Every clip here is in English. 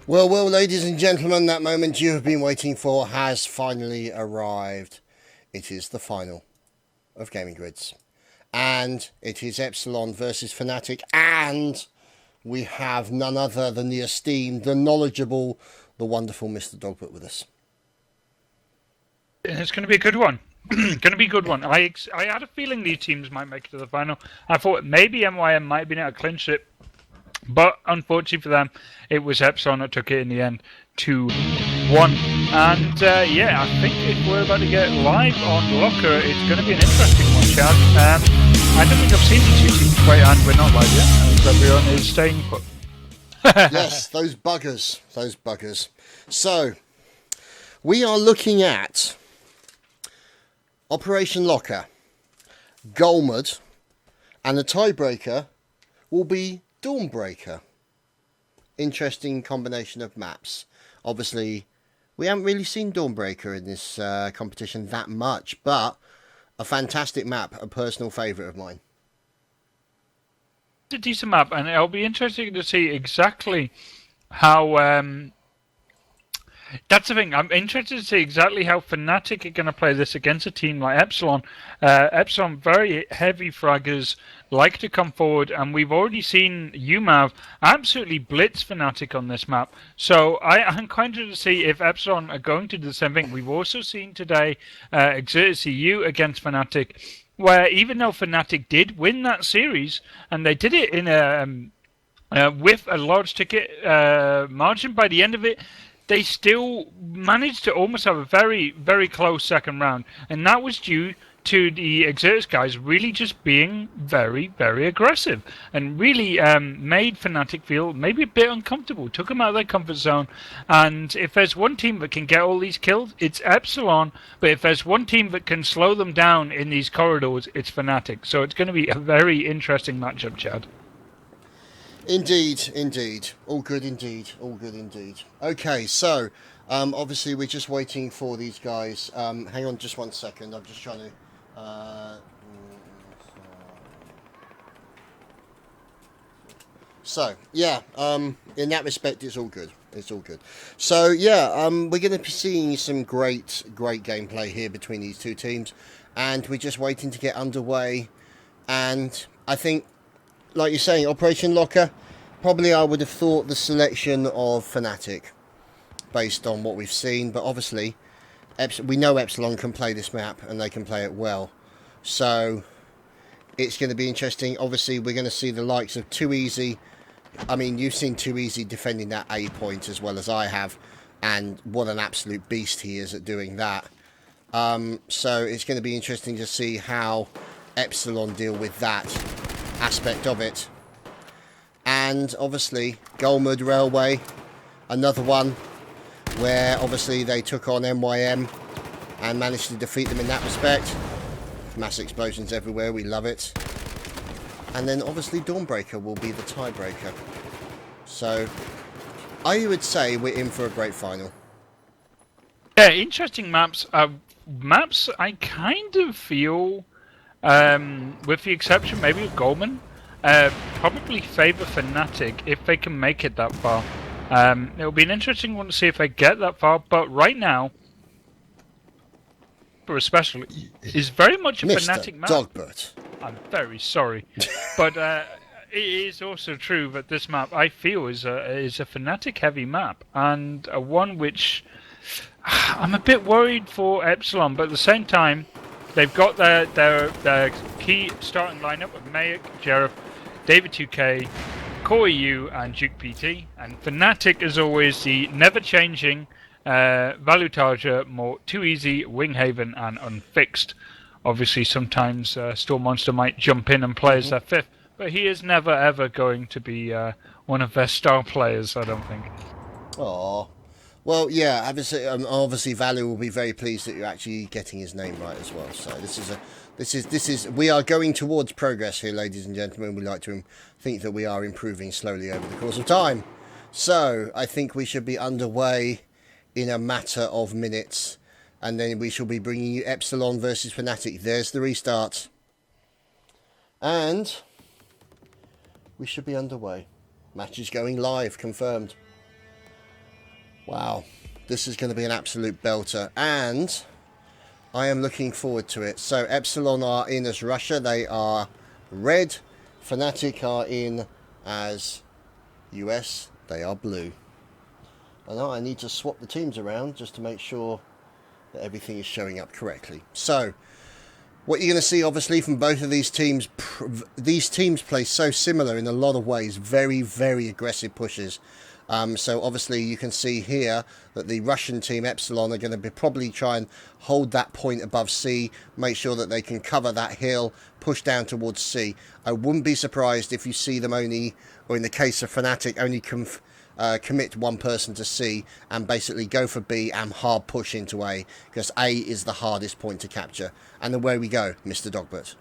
Well, ladies and gentlemen, that moment you have been waiting for has finally arrived. It is the final of Gaming Grids. And it is Epsilon versus Fnatic. And we have none other than the esteemed, the knowledgeable, the wonderful Mr. Dogbert with us. It's going to be a good one. Going to be a good one. I had a feeling these teams might make it to the final. I thought maybe MYM might have been able to clinch it. But unfortunately for them, it was Epsilon that took it in the end 2-1. And yeah, I think if we're about to get live on Locker, it's going to be an interesting one, Chad. I don't think I've seen the two teams play, and we're not live yet, as everyone is staying put. Yes, those buggers. So, we are looking at Operation Locker, Golmud, and the tiebreaker will be Dawnbreaker. Interesting combination of maps. Obviously, we haven't really seen Dawnbreaker in this competition that much, but a fantastic map, a personal favourite of mine. It's a decent map, and it'll be interesting to see exactly how. That's the thing. I'm interested to see exactly how Fnatic are going to play this against a team like Epsilon. Epsilon, very heavy fraggers, like to come forward, and we've already seen UMAV absolutely blitz Fnatic on this map. So I'm kind of to see if Epsilon are going to do the same thing. We've also seen today Exertus EU against Fnatic, where even though Fnatic did win that series, and they did it in with a large ticket margin by the end of it, they still managed to almost have a very, very close second round. And that was due to the Exertus guys really just being very, very aggressive and really made Fnatic feel maybe a bit uncomfortable, took them out of their comfort zone. And if there's one team that can get all these kills, it's Epsilon. But if there's one team that can slow them down in these corridors, it's Fnatic. So it's going to be a very interesting matchup, Chad. Indeed. All good indeed. Okay, so obviously we're just waiting for these guys. Hang on just one second. I'm just trying to... So, yeah, in that respect, it's all good. So, yeah, we're going to be seeing some great gameplay here between these two teams. And we're just waiting to get underway. And I think, like you're saying, Operation Locker, probably I would have thought the selection of Fnatic based on what we've seen, but obviously we know Epsilon can play this map and they can play it well, so it's going to be interesting. Obviously we're going to see the likes of Too Easy. I mean, you've seen Too Easy defending that A point as well as I have, and what an absolute beast he is at doing that. So it's going to be interesting to see how Epsilon deal with that aspect of it. And obviously Golmud Railway, another one where obviously they took on MYM and managed to defeat them in that respect. Mass explosions everywhere, we love it. And then obviously Dawnbreaker will be the tiebreaker. So I would say we're in for a great final. Yeah, interesting maps. Maps I kind of feel, with the exception maybe of Goldman, probably favour Fnatic if they can make it that far. It'll be an interesting one to see if they get that far, but right now, especially, is very much a Mr. Fnatic map. Dogbert. I'm very sorry, but it is also true that this map I feel is a Fnatic heavy map, and one which I'm a bit worried for Epsilon, but at the same time, they've got their key starting lineup of Mayak, Jerif, David 2K, Core EU, and Duke PT. And Fnatic, as always, the never-changing Valutaja, more Too Easy, Winghaven, and Unfixed. Obviously, sometimes Storm Monster might jump in and play as their fifth, but he is never, ever going to be one of their star players, I don't think. Aww. Well, yeah, obviously Valu will be very pleased that you're actually getting his name right as well. So we are going towards progress here, ladies and gentlemen. We like to think that we are improving slowly over the course of time. So I think we should be underway in a matter of minutes, and then we shall be bringing you Epsilon versus Fnatic. There's the restart, and we should be underway. Match is going live, confirmed. Wow, this is going to be an absolute belter, and I am looking forward to it. So Epsilon are in as Russia, they are red. Fnatic are in as US, they are blue. I know I need to swap the teams around just to make sure that everything is showing up correctly. So what you're going to see, obviously, from both of these teams play so similar in a lot of ways. Very, very aggressive pushes. So obviously you can see here that the Russian team, Epsilon, are going to probably try and hold that point above C, make sure that they can cover that hill, push down towards C. I wouldn't be surprised if you see them only, or in the case of Fnatic, only commit one person to C and basically go for B and hard push into A, because A is the hardest point to capture. And away we go, Mr. Dogbert.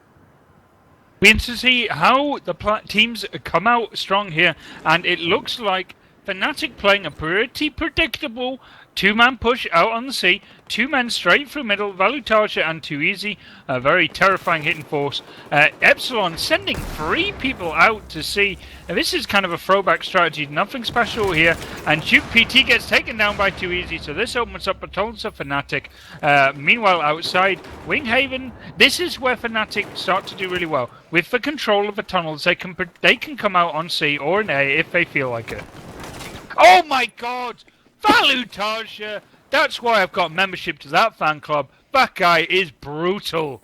We need to see how the teams come out strong here, and it looks like Fnatic playing a pretty predictable two-man push out on the C, two men straight through middle, Valutasha and Too Easy, a very terrifying hitting force. Epsilon sending 3 people out to C. Now, this is kind of a throwback strategy, nothing special here, and Duke PT gets taken down by Too Easy, so this opens up a tunnel to Fnatic. Meanwhile, outside, Winghaven, this is where Fnatic start to do really well. With the control of the tunnels, they can come out on C or in A if they feel like it. Oh my god! Valutasha! That's why I've got membership to that fan club. That guy is brutal.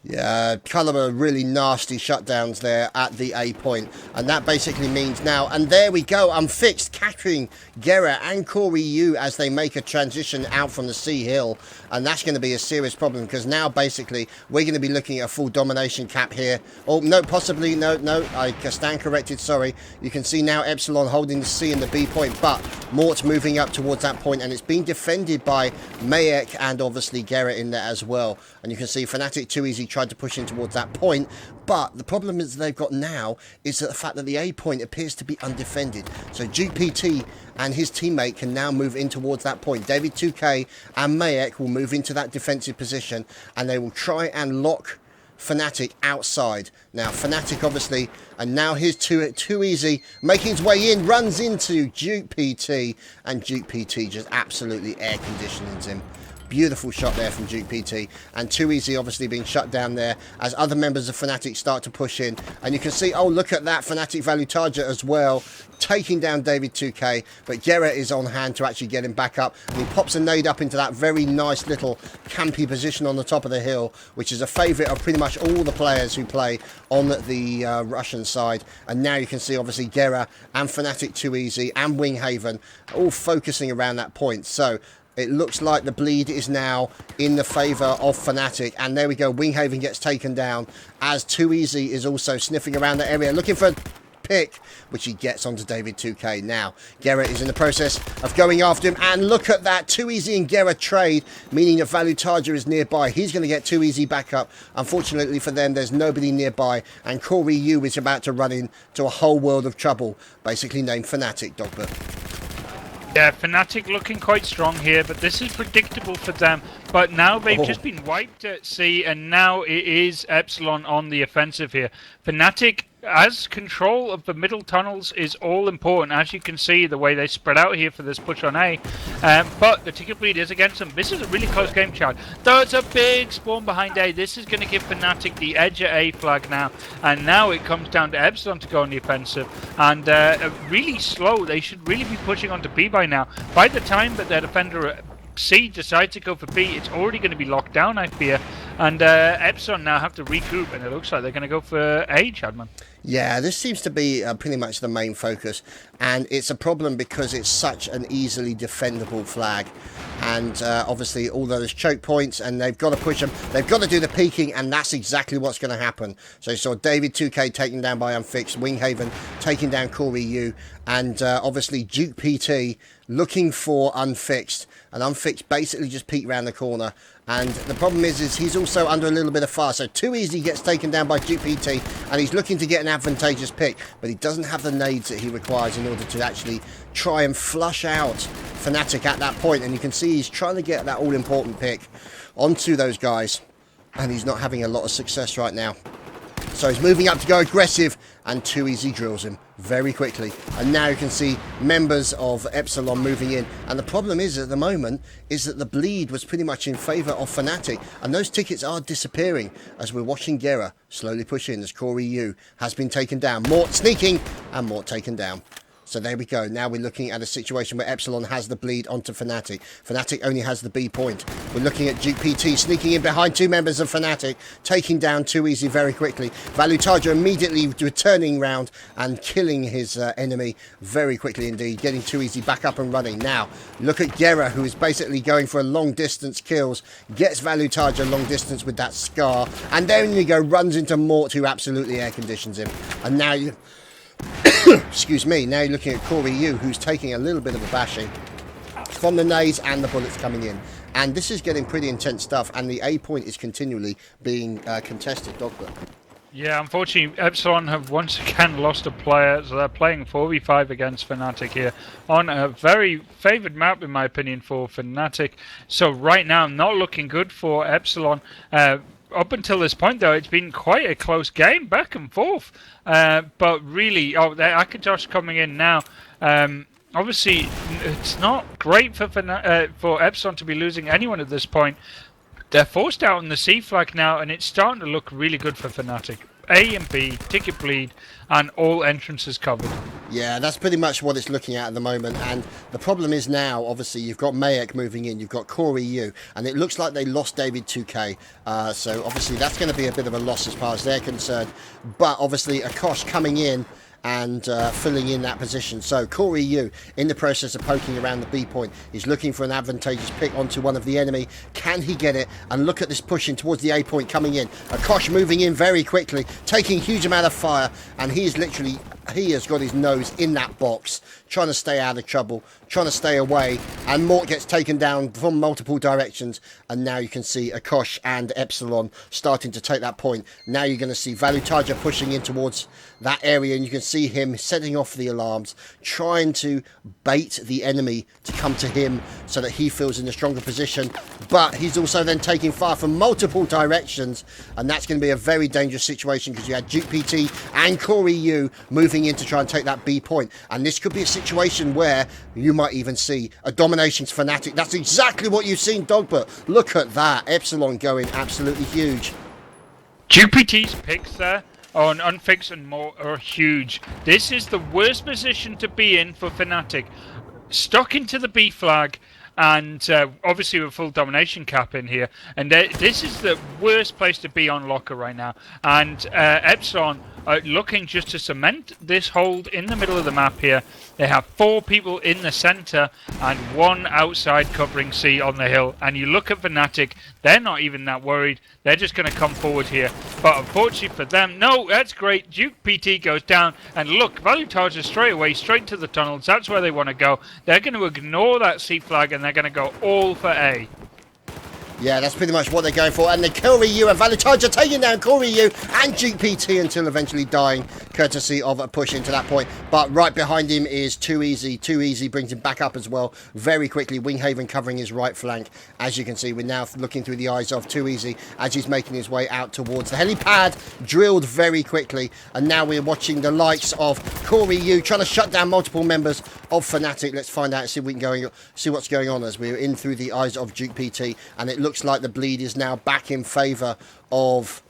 Yeah, couple of really nasty shutdowns there at the A point. And that basically means now, and there we go, Unfixed catching Gera and Corey Yu as they make a transition out from the C hill. And that's going to be a serious problem, because now basically we're going to be looking at a full domination cap here. Oh, no, possibly, no, I stand corrected, sorry. You can see now Epsilon holding the C and the B point, but Mort's moving up towards that point, and it's being defended by Mayek and obviously Gera in there as well. And you can see Fnatic Too Easy tried to push in towards that point, but the problem is they've got now is that the fact that the A point appears to be undefended. So Duke PT and his teammate can now move in towards that point. David 2K and Mayek will move into that defensive position, and they will try and lock Fnatic outside. Now Fnatic obviously, and now here's Too Easy making his way in, runs into Duke PT, and Duke PT just absolutely air conditions him. Beautiful shot there from Duke PT, and Too Easy obviously being shut down there as other members of Fnatic start to push in. And you can see, oh, look at that, Fnatic Valutasha as well, taking down David 2K, but Gera is on hand to actually get him back up, and he pops a nade up into that very nice little campy position on the top of the hill, which is a favourite of pretty much all the players who play on the Russian side. And now you can see obviously Gera and Fnatic Too Easy and Winghaven all focusing around that point. So it looks like the bleed is now in the favour of Fnatic. And there we go. Winghaven gets taken down as Too Easy is also sniffing around the area looking for a pick, which he gets onto David 2K. Now, Gera is in the process of going after him. And look at that. Too Easy and Gera trade, meaning that Valutasha is nearby. He's going to get Too Easy back up. Unfortunately for them, there's nobody nearby. And Corey Yu is about to run into a whole world of trouble, basically named Fnatic, Dogbert. Yeah, Fnatic looking quite strong here, but this is predictable for them. But now they've just been wiped at sea, and now it is Epsilon on the offensive here. Fnatic, as control of the middle tunnels is all important, as you can see the way they spread out here for this push on A. But the ticket bleed is against them. This is a really close game, Chad. There's a big spawn behind A. This is going to give Fnatic the edge at A flag now. And now it comes down to Epsilon to go on the offensive. And really slow. They should really be pushing onto B by now. By the time that their defender C decides to go for B, it's already going to be locked down, I fear. And Epsilon now have to recoup, and it looks like they're going to go for A, Chadman. Yeah, this seems to be pretty much the main focus, and it's a problem because it's such an easily defendable flag. And obviously all those choke points, and they've got to push them, they've got to do the peeking, and that's exactly what's going to happen. So you saw David 2K taken down by Unfixed, Winghaven taking down Corey Yu, and obviously Duke PT looking for Unfixed, and Unfixed basically just peeked around the corner. And the problem is he's also under a little bit of fire. So Too Easy gets taken down by Duke PT, and he's looking to get an advantageous pick, but he doesn't have the nades that he requires in order to actually try and flush out Fnatic at that point. And you can see he's trying to get that all-important pick onto those guys, and he's not having a lot of success right now. So he's moving up to go aggressive, and Too Easy drills him very quickly. And now you can see members of Epsilon moving in. And the problem is, at the moment, is that the bleed was pretty much in favour of fnatic. And those tickets are disappearing as we're watching Gera slowly push in as Corey Yu has been taken down. Mort sneaking, and Mort taken down. So there we go. Now we're looking at a situation where Epsilon has the bleed onto fnatic. fnatic only has the B point. We're looking at Duke PT sneaking in behind two members of fnatic, taking down Too Easy very quickly. Valutaja immediately returning round and killing his enemy very quickly indeed, getting Too Easy back up and running. Now, look at Gera, who is basically going for a long distance kills, gets Valutaja long distance with that Scar, and then you go, runs into Mort, who absolutely air conditions him. And now you... excuse me, now you're looking at Corey Yu, who's taking a little bit of a bashing from the nades and the bullets coming in. And this is getting pretty intense stuff, and the A point is continually being contested. Dogbert. Yeah, unfortunately, Epsilon have once again lost a player, so they're playing 4v5 against fnatic here on a very favoured map, in my opinion, for fnatic. So right now, not looking good for Epsilon. Up until this point, though, it's been quite a close game, back and forth. But really, Akatosh coming in now. Obviously, it's not great for Epsilon to be losing anyone at this point. They're forced out on the C flag now, and it's starting to look really good for fnatic. A and B, ticket bleed, and all entrances covered. Yeah, that's pretty much what it's looking at the moment. And the problem is now, obviously, you've got Mayek moving in, you've got Corey Yu, and it looks like they lost David 2K. So obviously that's going to be a bit of a loss as far as they're concerned. But obviously Akosh coming in and filling in that position. So Corey Yu, in the process of poking around the B point, is looking for an advantageous pick onto one of the enemy. Can he get it? And look at this pushing towards the A point coming in. Akosh moving in very quickly, taking a huge amount of fire, and he has got his nose in that box, trying to stay out of trouble, trying to stay away, and Mort gets taken down from multiple directions. And now you can see Akosh and Epsilon starting to take that point. Now you're going to see Valutaja pushing in towards that area, and you can see him setting off the alarms, trying to bait the enemy to come to him so that he feels in a stronger position. But he's also then taking fire from multiple directions, and that's going to be a very dangerous situation because you had Duke PT and Corey Yu moving in to try and take that B point. And this could be a situation where you might even see a dominations fnatic. That's exactly what you've seen, Dogbert. Look at that. Epsilon going absolutely huge. Duke PT's picks there on Unfix and Mort are huge. This is the worst position to be in for fnatic. Stuck into the B flag, and obviously with full domination cap in here. And this is the worst place to be on Locker right now. And Epsilon are looking just to cement this hold in the middle of the map here. They have 4 people in the centre and 1 outside covering C on the hill. And you look at fnatic, they're not even that worried. They're just going to come forward here. But unfortunately for them, no, that's great. Duke PT goes down. And look, Valutaja straight away, straight to the tunnels. That's where they want to go. They're going to ignore that C flag and they're going to go all for A. Yeah, that's pretty much what they're going for. And the Corey Yu and Valutaja taking down Corey Yu and Duke PT until eventually dying, courtesy of a push into that point. But right behind him is Too Easy. Too Easy brings him back up as well very quickly. Winghaven covering his right flank. As you can see, we're now looking through the eyes of Too Easy as he's making his way out towards the helipad. Drilled very quickly. And now we're watching the likes of Corey Yu trying to shut down multiple members of fnatic. Let's find out and see if we can see what's going on as we're in through the eyes of Duke PT. And it looks like the bleed is now back in favour of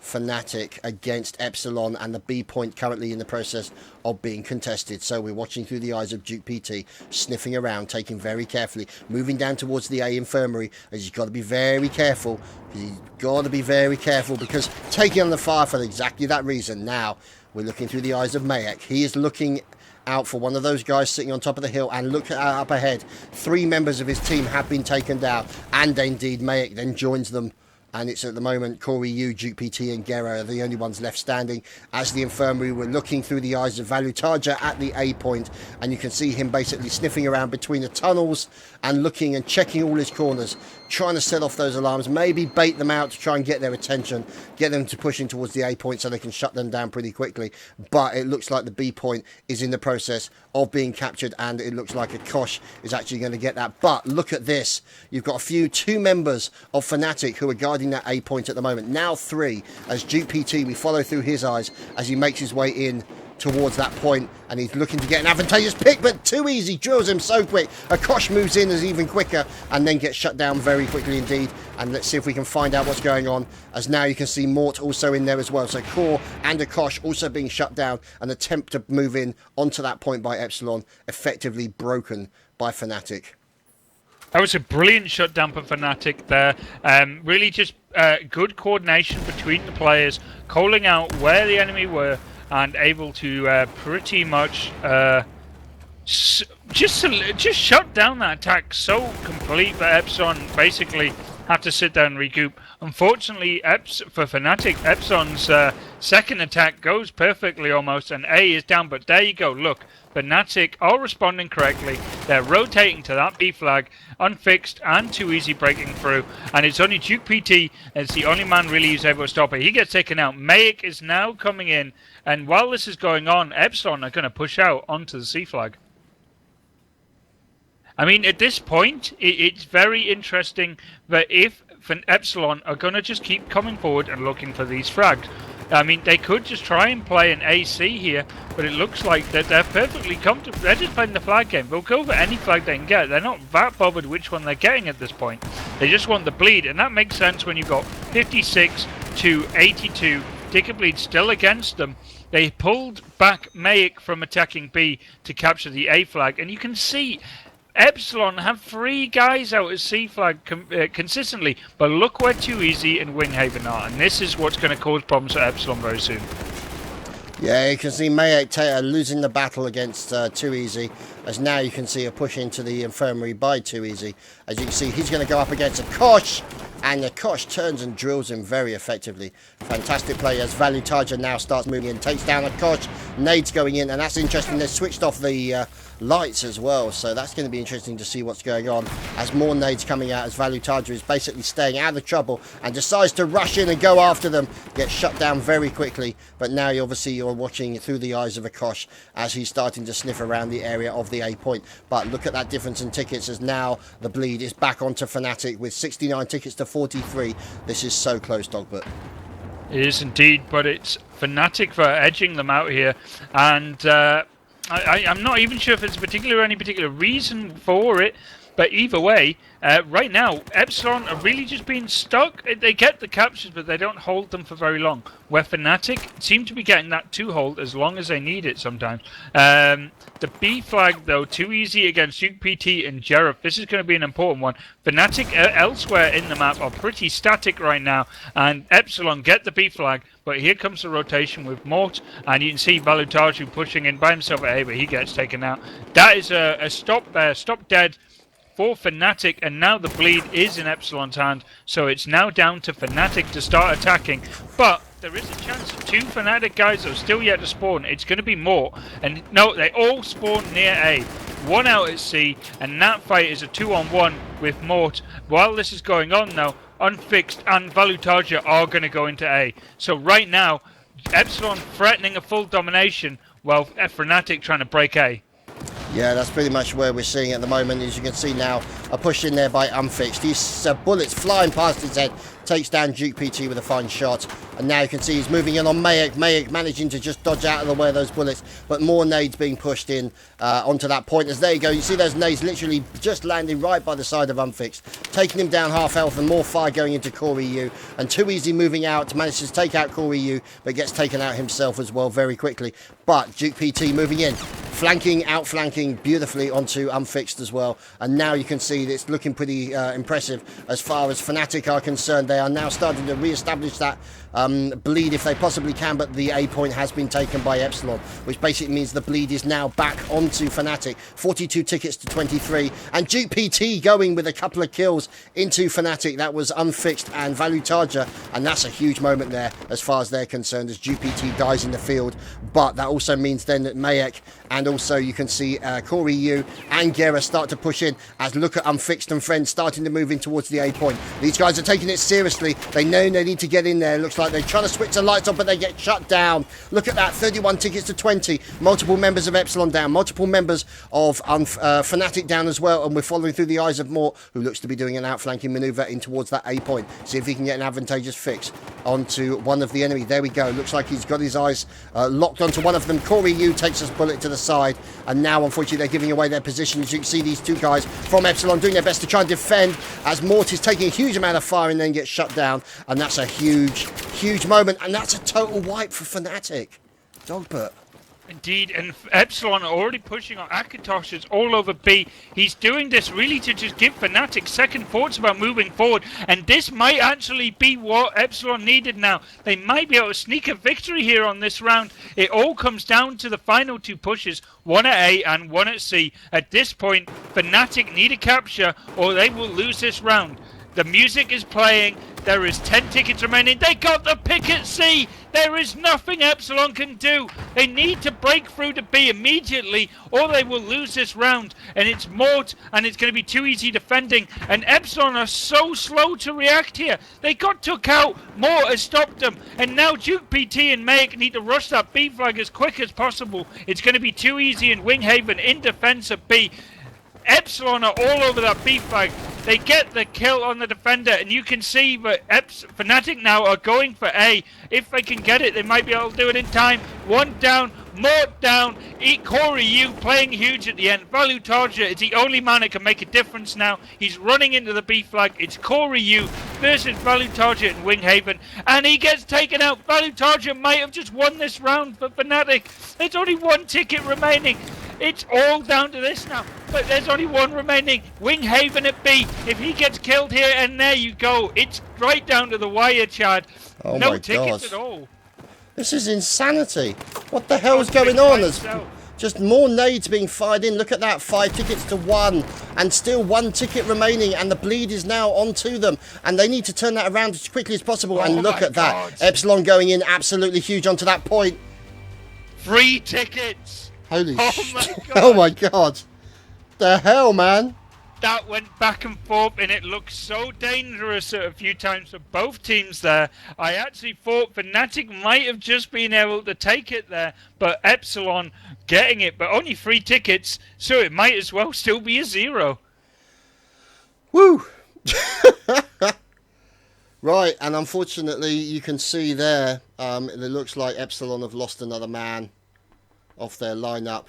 fnatic against Epsilon, and the B point currently in the process of being contested. So we're watching through the eyes of Duke PT, sniffing around, taking very carefully, moving down towards the A infirmary, as he's got to be very careful. He's got to be very careful because taking on the fire for exactly that reason. Now we're looking through the eyes of Mayek. He is looking out for one of those guys sitting on top of the hill, and look up ahead. 3 members of his team have been taken down, and indeed Mayek then joins them. And it's at the moment Corey Yu, Duke PT and Gera are the only ones left standing. As the infirmary, we're looking through the eyes of Valutaja at the A point, and you can see him basically sniffing around between the tunnels and looking and checking all his corners, trying to set off those alarms, maybe bait them out to try and get their attention, get them to pushing towards the A point so they can shut them down pretty quickly. But it looks like the B point is in the process of being captured, and it looks like Akosh is actually going to get that. But look at this. You've got 2 members of fnatic who are guarding holding that A point at the moment. Now 3, as Duke PT, we follow through his eyes as he makes his way in towards that point, and he's looking to get an advantageous pick, but too easy, drills him so quick. Akosh moves in as even quicker and then gets shut down very quickly indeed. And let's see if we can find out what's going on, as now you can see Mort also in there as well. So Core and Akosh also being shut down. An attempt to move in onto that point by Epsilon, effectively broken by fnatic. That was a brilliant shutdown for fnatic there. Really just good coordination between the players, calling out where the enemy were, and able to pretty much just shut down that attack so complete that Epsilon basically have to sit down and recoup. Unfortunately, for fnatic, Epsilon's second attack goes perfectly almost, and A is down, but there you go, look. fnatic are responding correctly. They're rotating to that B flag, unfixed and too easy breaking through, and it's only Duke PT as the only man really who's able to stop it. He gets taken out. Mayic is now coming in, and while this is going on, Epsilon are going to push out onto the C flag. I mean, at this point, it's very interesting that if Epsilon are going to just keep coming forward and looking for these frags. I mean, they could just try and play an AC here, but it looks like that they're perfectly comfortable. They're just playing the flag game. They'll go for any flag they can get. They're not that bothered which one they're getting at this point. They just want the bleed, and that makes sense when you've got 56 to 82. Ticket bleed still against them. They pulled back Mayic from attacking B to capture the A flag, and you can see Epsilon have 3 guys out at C flag consistently, but look where Too Easy and Winghaven are, and this is what's going to cause problems for Epsilon very soon. Yeah, you can see Mayic losing the battle against Too Easy, as now you can see a push into the infirmary by Too Easy. As you can see, he's going to go up against Akosh, and Akosh turns and drills him very effectively. Fantastic play as Valutaja now starts moving in, takes down Akosh, nades going in, and that's interesting. They've switched off the lights as well, so that's going to be interesting to see what's going on as more nades coming out, as Valutaja is basically staying out of trouble and decides to rush in and go after them, gets shut down very quickly. But now you're watching through the eyes of Akosh as he's starting to sniff around the area of the A point. But look at that difference in tickets, as now the bleed is back onto fnatic with 69 tickets to 43. This is so close, Dogbert. It is indeed, but it's fnatic for edging them out here, and I'm not even sure if there's any particular reason for it, but either way, right now, Epsilon are really just being stuck. They get the captures, but they don't hold them for very long. Where fnatic seem to be getting that 2 hold as long as they need it sometimes. The B flag, though, Too Easy against Duke PT and Jerif. This is going to be an important one. fnatic elsewhere in the map are pretty static right now, and Epsilon get the B flag, but here comes the rotation with Mort, and you can see Valutaju pushing in by himself at A, but he gets taken out. That is a stop dead for fnatic, and now the bleed is in Epsilon's hand, so it's now down to fnatic to start attacking. But there is a chance of 2 fnatic guys that are still yet to spawn. It's going to be more, and no, they all spawn near A. 1 out at C, and that fight is a 2-on-1 with Mort. While this is going on now, Unfixed and Valutaja are going to go into A. So right now, Epsilon threatening a full domination, while fnatic trying to break A. Yeah, that's pretty much where we're seeing at the moment. As you can see now, a push in there by Unfixed. These bullets flying past his head, takes down Duke PT with a fine shot. And now you can see he's moving in on Mayic. Mayic managing to just dodge out of the way of those bullets, but more nades being pushed in onto that point. As there you go, you see those nades literally just landing right by the side of Unfixed, taking him down half health, and more fire going into Core EU. And Too Easy moving out to manage to take out Core EU, but gets taken out himself as well very quickly. But Duke PT moving in, outflanking beautifully onto Unfixed as well. And now you can see that it's looking pretty impressive as far as fnatic are concerned. They are now starting to re-establish that bleed if they possibly can, but the A point has been taken by Epsilon, which basically means the bleed is now back onto fnatic. 42 tickets to 23, and Duke PT going with a couple of kills into fnatic. That was Unfixed and Valutaja, and that's a huge moment there as far as they're concerned, as Duke PT dies in the field. But that also means then that Mayic and And also you can see Corey Yu and Gera start to push in as look at Unfixed and Friends starting to move in towards the A point. These guys are taking it seriously. They know they need to get in there. Looks like they're trying to switch the lights on, but they get shut down. Look at that, 31 tickets to 20. Multiple members of Epsilon down. Multiple members of fnatic down as well. And we're following through the eyes of Mort, who looks to be doing an outflanking maneuver in towards that A point. See if he can get an advantageous fix onto one of the enemy. There we go. Looks like he's got his eyes locked onto one of them. Corey Yu takes his bullet to the side, and now unfortunately they're giving away their position. As you can see, these two guys from Epsilon doing their best to try and defend as Mort is taking a huge amount of fire and then gets shut down, and that's a huge moment, and that's a total wipe for fnatic. Dogbert. Indeed, and Epsilon are already pushing on. Akatosh is all over B. He's doing this really to just give fnatic second thoughts about moving forward, and this might actually be what Epsilon needed now. They might be able to sneak a victory here on this round. It all comes down to the final two pushes, one at A and one at C. At this point, fnatic need a capture or they will lose this round. The music is playing. There is 10 tickets remaining. They got the pick at C. There is nothing Epsilon can do. They need to break through to B immediately or they will lose this round. And it's Mort and it's going to be too easy defending. And Epsilon are so slow to react here. They got took out. Mort has stopped them. And now Duke PT and Mayek need to rush that B flag as quick as possible. It's going to be too easy in Winghaven in defense of B. Epsilon are all over that B flag. They get the kill on the defender, and you can see that fnatic now are going for A. If they can get it, they might be able to do it in time. One down, Mort down. Corey Yu playing huge at the end. Value Tarja is the only man that can make a difference now. He's running into the B flag. It's Corey Yu versus Value Tarja in Winghaven, and he gets taken out. Value Tarja might have just won this round for fnatic. There's only one ticket remaining. It's all down to this now, but there's only one remaining. Winghaven at B. If he gets killed here, and there you go. It's right down to the wire, Chad. Oh no my tickets God. at all. This is insanity. What the hell is going on? There's just more nades being fired in. Look at that, 5 tickets to 1, and still 1 ticket remaining, and the bleed is now onto them, and they need to turn that around as quickly as possible. And look at that, God. Epsilon going in absolutely huge onto that point. 3 tickets. Holy Oh shit. my God. Oh my God. The hell, man. That went back and forth, and it looked so dangerous a few times for both teams there. I actually thought fnatic might have just been able to take it there, but Epsilon getting it, but only 3 tickets, so it might as well still be a 0. Woo. Right, and unfortunately you can see there, it looks like Epsilon have lost another man off their lineup.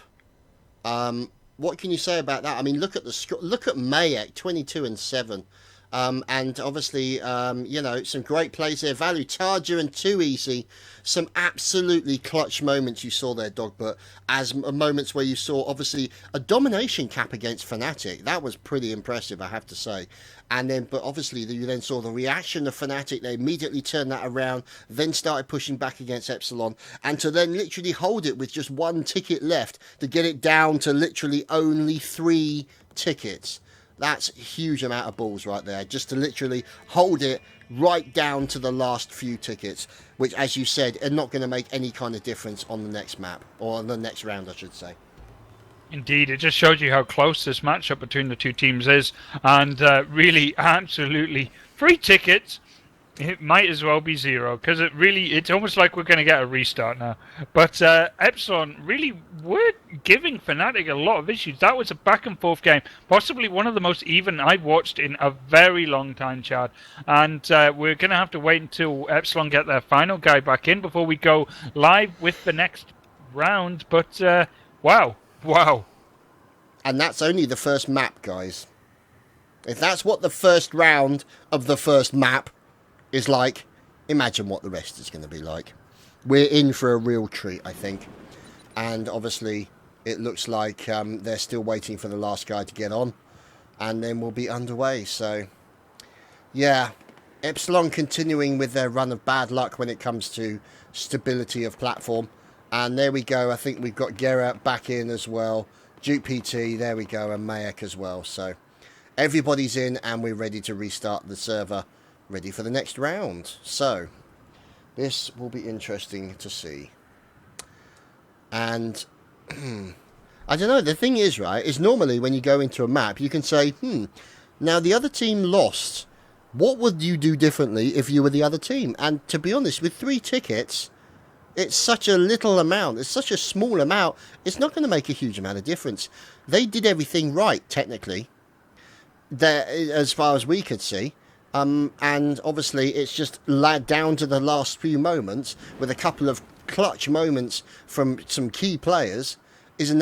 What can you say about that? I mean, look at Mayek, 22 and 7. And obviously, you know, some great plays there. Value Tarja and Too Easy. Some absolutely clutch moments you saw there, Dogbert, as moments where you saw, obviously, a domination cap against fnatic. That was pretty impressive, I have to say. And then, but obviously, you then saw the reaction of fnatic. They immediately turned that around, then started pushing back against Epsilon. And to then literally hold it with just 1 ticket left to get it down to literally only 3 tickets. That's a huge amount of balls right there, just to literally hold it right down to the last few tickets, which, as you said, are not going to make any kind of difference on the next map, or on the next round, I should say. Indeed, it just shows you how close this matchup between the two teams is, and really, absolutely, 3 tickets. It might as well be 0, because it's almost like we're going to get a restart now. But Epsilon really were giving fnatic a lot of issues. That was a back and forth game, possibly one of the most even I've watched in a very long time, Chad. And we're going to have to wait until Epsilon get their final guy back in before we go live with the next round. But wow. And that's only the first map, guys. If that's what the first round of the first map is like, imagine what the rest is going to be like. We're in for a real treat, I think. And obviously, it looks like they're still waiting for the last guy to get on. And then we'll be underway. So, yeah. Epsilon continuing with their run of bad luck when it comes to stability of platform. And there we go. I think we've got Gera back in as well. Duke PT, there we go. And Mayek as well. So, everybody's in and we're ready to restart the server. Ready for the next round. So, this will be interesting to see. And I don't know. The thing is, right, is normally when you go into a map, you can say, now the other team lost. What would you do differently if you were the other team? And to be honest, with 3 tickets, it's such a little amount. It's such a small amount. It's not going to make a huge amount of difference. They did everything right, technically, there, as far as we could see. And obviously, it's just led down to the last few moments with a couple of clutch moments from some key players is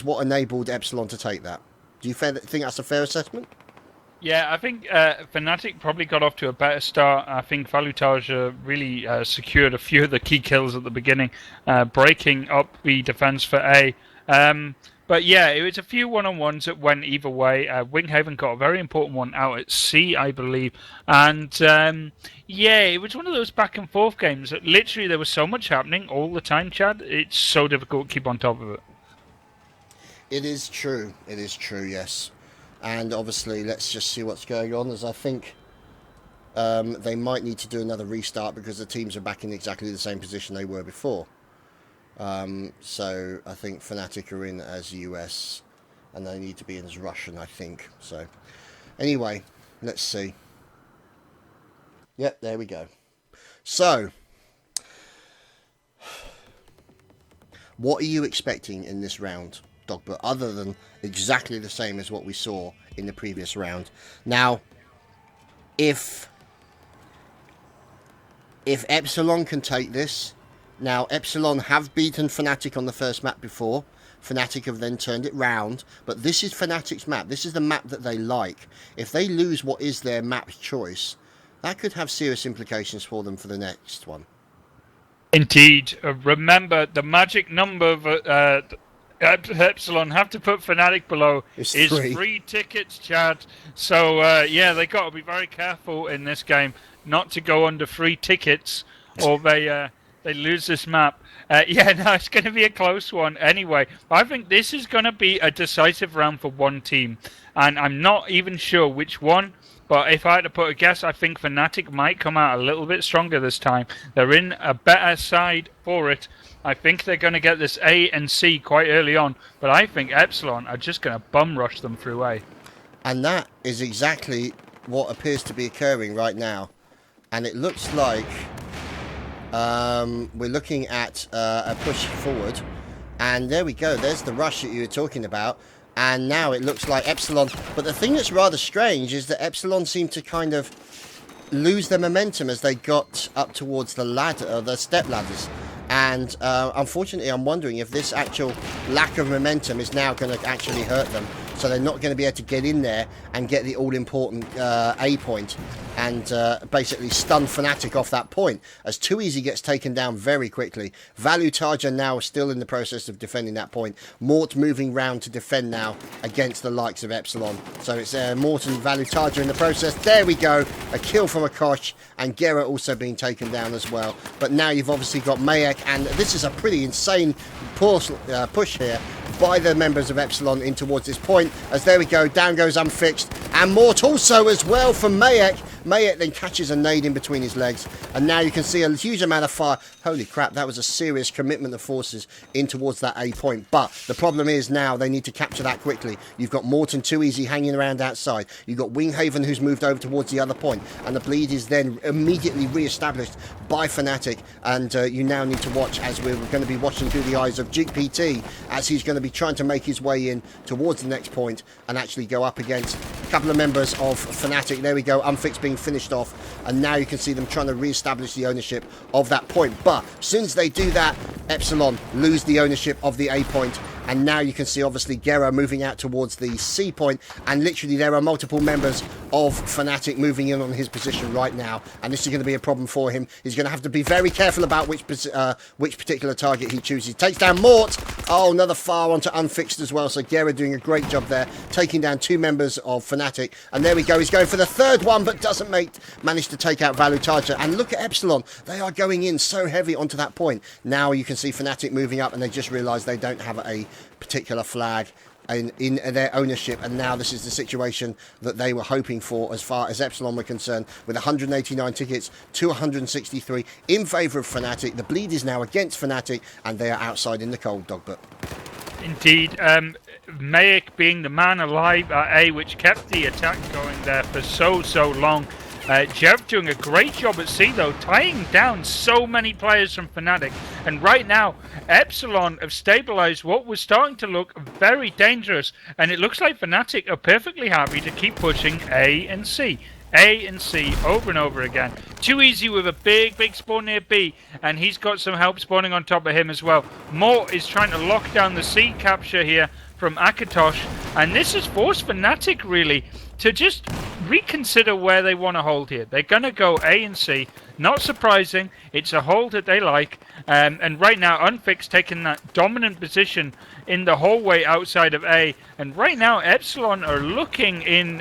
what enabled Epsilon to take that. Do you think that's a fair assessment? Yeah, I think Fnatic probably got off to a better start. I think Valutage really secured a few of the key kills at the beginning, breaking up the defense for A. But yeah, it was a few one-on-ones that went either way. Winghaven got a very important one out at C, I believe. And yeah, it was one of those back-and-forth games that literally there was so much happening all the time, Chad. It's so difficult to keep on top of it. It is true. It is true, yes. And obviously, let's just see what's going on, as I think they might need to do another restart because the teams are back in exactly the same position they were before. So I think Fnatic are in as US, and they need to be in as Russian, I think. So anyway, let's see. Yep, there we go. So, what are you expecting in this round, Dogbert, other than exactly the same as what we saw in the previous round? Now, if Epsilon can take this, now Epsilon have beaten Fnatic on the first map before. Fnatic have then turned it round, but this is Fnatic's map. This is the map that they like. If they lose what is their map choice, that could have serious implications for them for the next one. Indeed. Remember, the magic number of Epsilon have to put Fnatic below is 3 tickets, Chad. So, yeah, they got to be very careful in this game not to go under 3 tickets, or they lose this map. Yeah, no, it's going to be a close one anyway. I think this is going to be a decisive round for one team, and I'm not even sure which one. But if I had to put a guess, I think Fnatic might come out a little bit stronger this time. They're in a better side for it. I think they're going to get this A and C quite early on, but I think Epsilon are just going to bum rush them through A. And that is exactly what appears to be occurring right now. And it looks like we're looking at a push forward. And there we go. There's the rush that you were talking about. And now it looks like Epsilon. But the thing that's rather strange is that Epsilon seemed to kind of lose their momentum as they got up towards the ladder, or the step ladders. And unfortunately, I'm wondering if this actual lack of momentum is now going to actually hurt them. So they're not going to be able to get in there and get the all-important A point and basically stun Fnatic off that point, as Too Easy gets taken down very quickly. Valutage now still in the process of defending that point. Mort moving round to defend now against the likes of Epsilon. So it's Mort and Valutage in the process. There we go. A kill from Akosh, and Gera also being taken down as well. But now you've obviously got Mayek, and this is a pretty insane push here by the members of Epsilon in towards this point, as there we go, down goes Unfixed, and Mort also as well from Mayek. Mayek then catches a nade in between his legs, and now you can see a huge amount of fire. Holy crap, that was a serious commitment of forces in towards that A point. But the problem is now they need to capture that quickly. You've got Morton Too Easy hanging around outside. You've got Winghaven who's moved over towards the other point, and the bleed is then immediately re-established by Fnatic. And you now need to watch, as we're going to be watching through the eyes of Duke PT, as he's going to be trying to make his way in towards the next point and actually go up against a couple of members of Fnatic. There we go, Unfixed being finished off, and now you can see them trying to re-establish the ownership of that point. But as soon as they do that, Epsilon lose the ownership of the A point, and now you can see obviously Gera moving out towards the C point, and literally there are multiple members of Fnatic moving in on his position right now, and this is going to be a problem for him. He's going to have to be very careful about which particular target he chooses. Takes down Mort. Oh, another fire onto Unfixed as well, so Gera doing a great job there, taking down 2 members of Fnatic, and there we go, he's going for the third one, but doesn't manage to take out Valutage. And look at Epsilon, they are going in so heavy onto that point. Now you can see Fnatic moving up, and they just realised they don't have a particular flag in their ownership, and now this is the situation that they were hoping for as far as Epsilon were concerned, with 189 tickets to 163 in favour of Fnatic. The bleed is now against Fnatic, and they are outside in the cold, Dogbert. Indeed. Mayick being the man alive at A, which kept the attack going there for so long. Jeff doing a great job at C though, tying down so many players from Fnatic. And right now, Epsilon have stabilized what was starting to look very dangerous. And it looks like Fnatic are perfectly happy to keep pushing A and C. A and C over and over again. Too easy with a big spawn near B, and he's got some help spawning on top of him as well. Mort is trying to lock down the C capture here from Akatosh, and this has forced Fnatic really to just reconsider where they want to hold here. They're going to go A and C. Not surprising, it's a hold that they like, and right now Unfixed taking that dominant position in the hallway outside of A, and right now Epsilon are looking in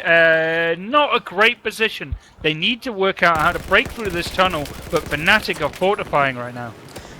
not a great position. They need to work out how to break through this tunnel, but Fnatic are fortifying right now.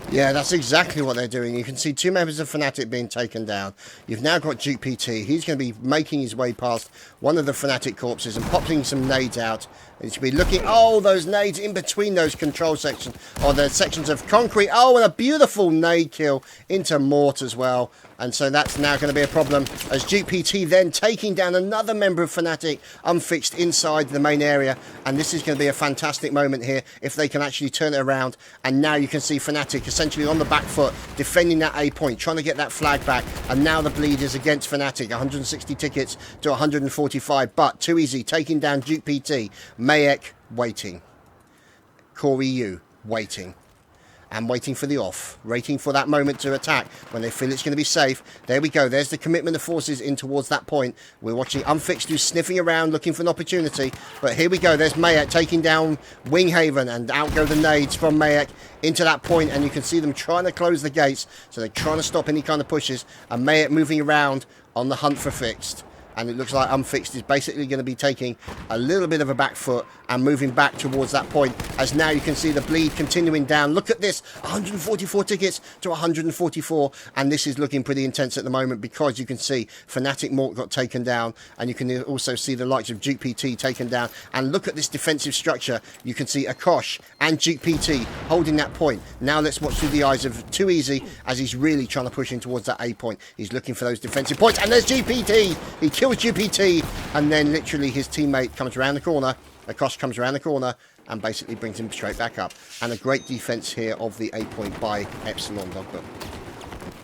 Yeah, that's exactly what they're doing. You can see two members of Fnatic being taken down. You've now got Duke PT. He's going to be making his way past one of the Fnatic corpses and popping some nades out. And should be looking, oh, those nades in between those control sections, or the sections of concrete. Oh, and a beautiful nade kill into Mort as well. And so that's now going to be a problem as Duke PT then taking down another member of Fnatic, Unfixed, inside the main area. And this is going to be a fantastic moment here if they can actually turn it around. And now you can see Fnatic essentially on the back foot, defending that A point, trying to get that flag back. And now the bleed is against Fnatic, 160 tickets to 145. But too easy, taking down Duke PT. Mayek waiting. Corey Yu waiting. And waiting for the off, waiting for that moment to attack when they feel it's going to be safe. There we go. There's the commitment of forces in towards that point. We're watching Unfixed who's sniffing around looking for an opportunity. But here we go. There's Mayek taking down Winghaven, and out go the nades from Mayek into that point, and you can see them trying to close the gates. So they're trying to stop any kind of pushes, and Mayek moving around on the hunt for Fixed. And it looks like Unfixed is basically going to be taking a little bit of a back foot and moving back towards that point, as now you can see the bleed continuing down. Look at this, 144 tickets to 144, and this is looking pretty intense at the moment because you can see Fnatic Mort got taken down, and you can also see the likes of Duke PT taken down. And look at this defensive structure. You can see Akosh and Duke PT holding that point. Now let's watch through the eyes of Too Easy as he's really trying to push in towards that A point. He's looking for those defensive points, and there's GPT. He kills GPT, and then literally his teammate comes around the corner. Akosh comes around the corner and basically brings him straight back up. And a great defense here of the A point by Epsilon Dogbert.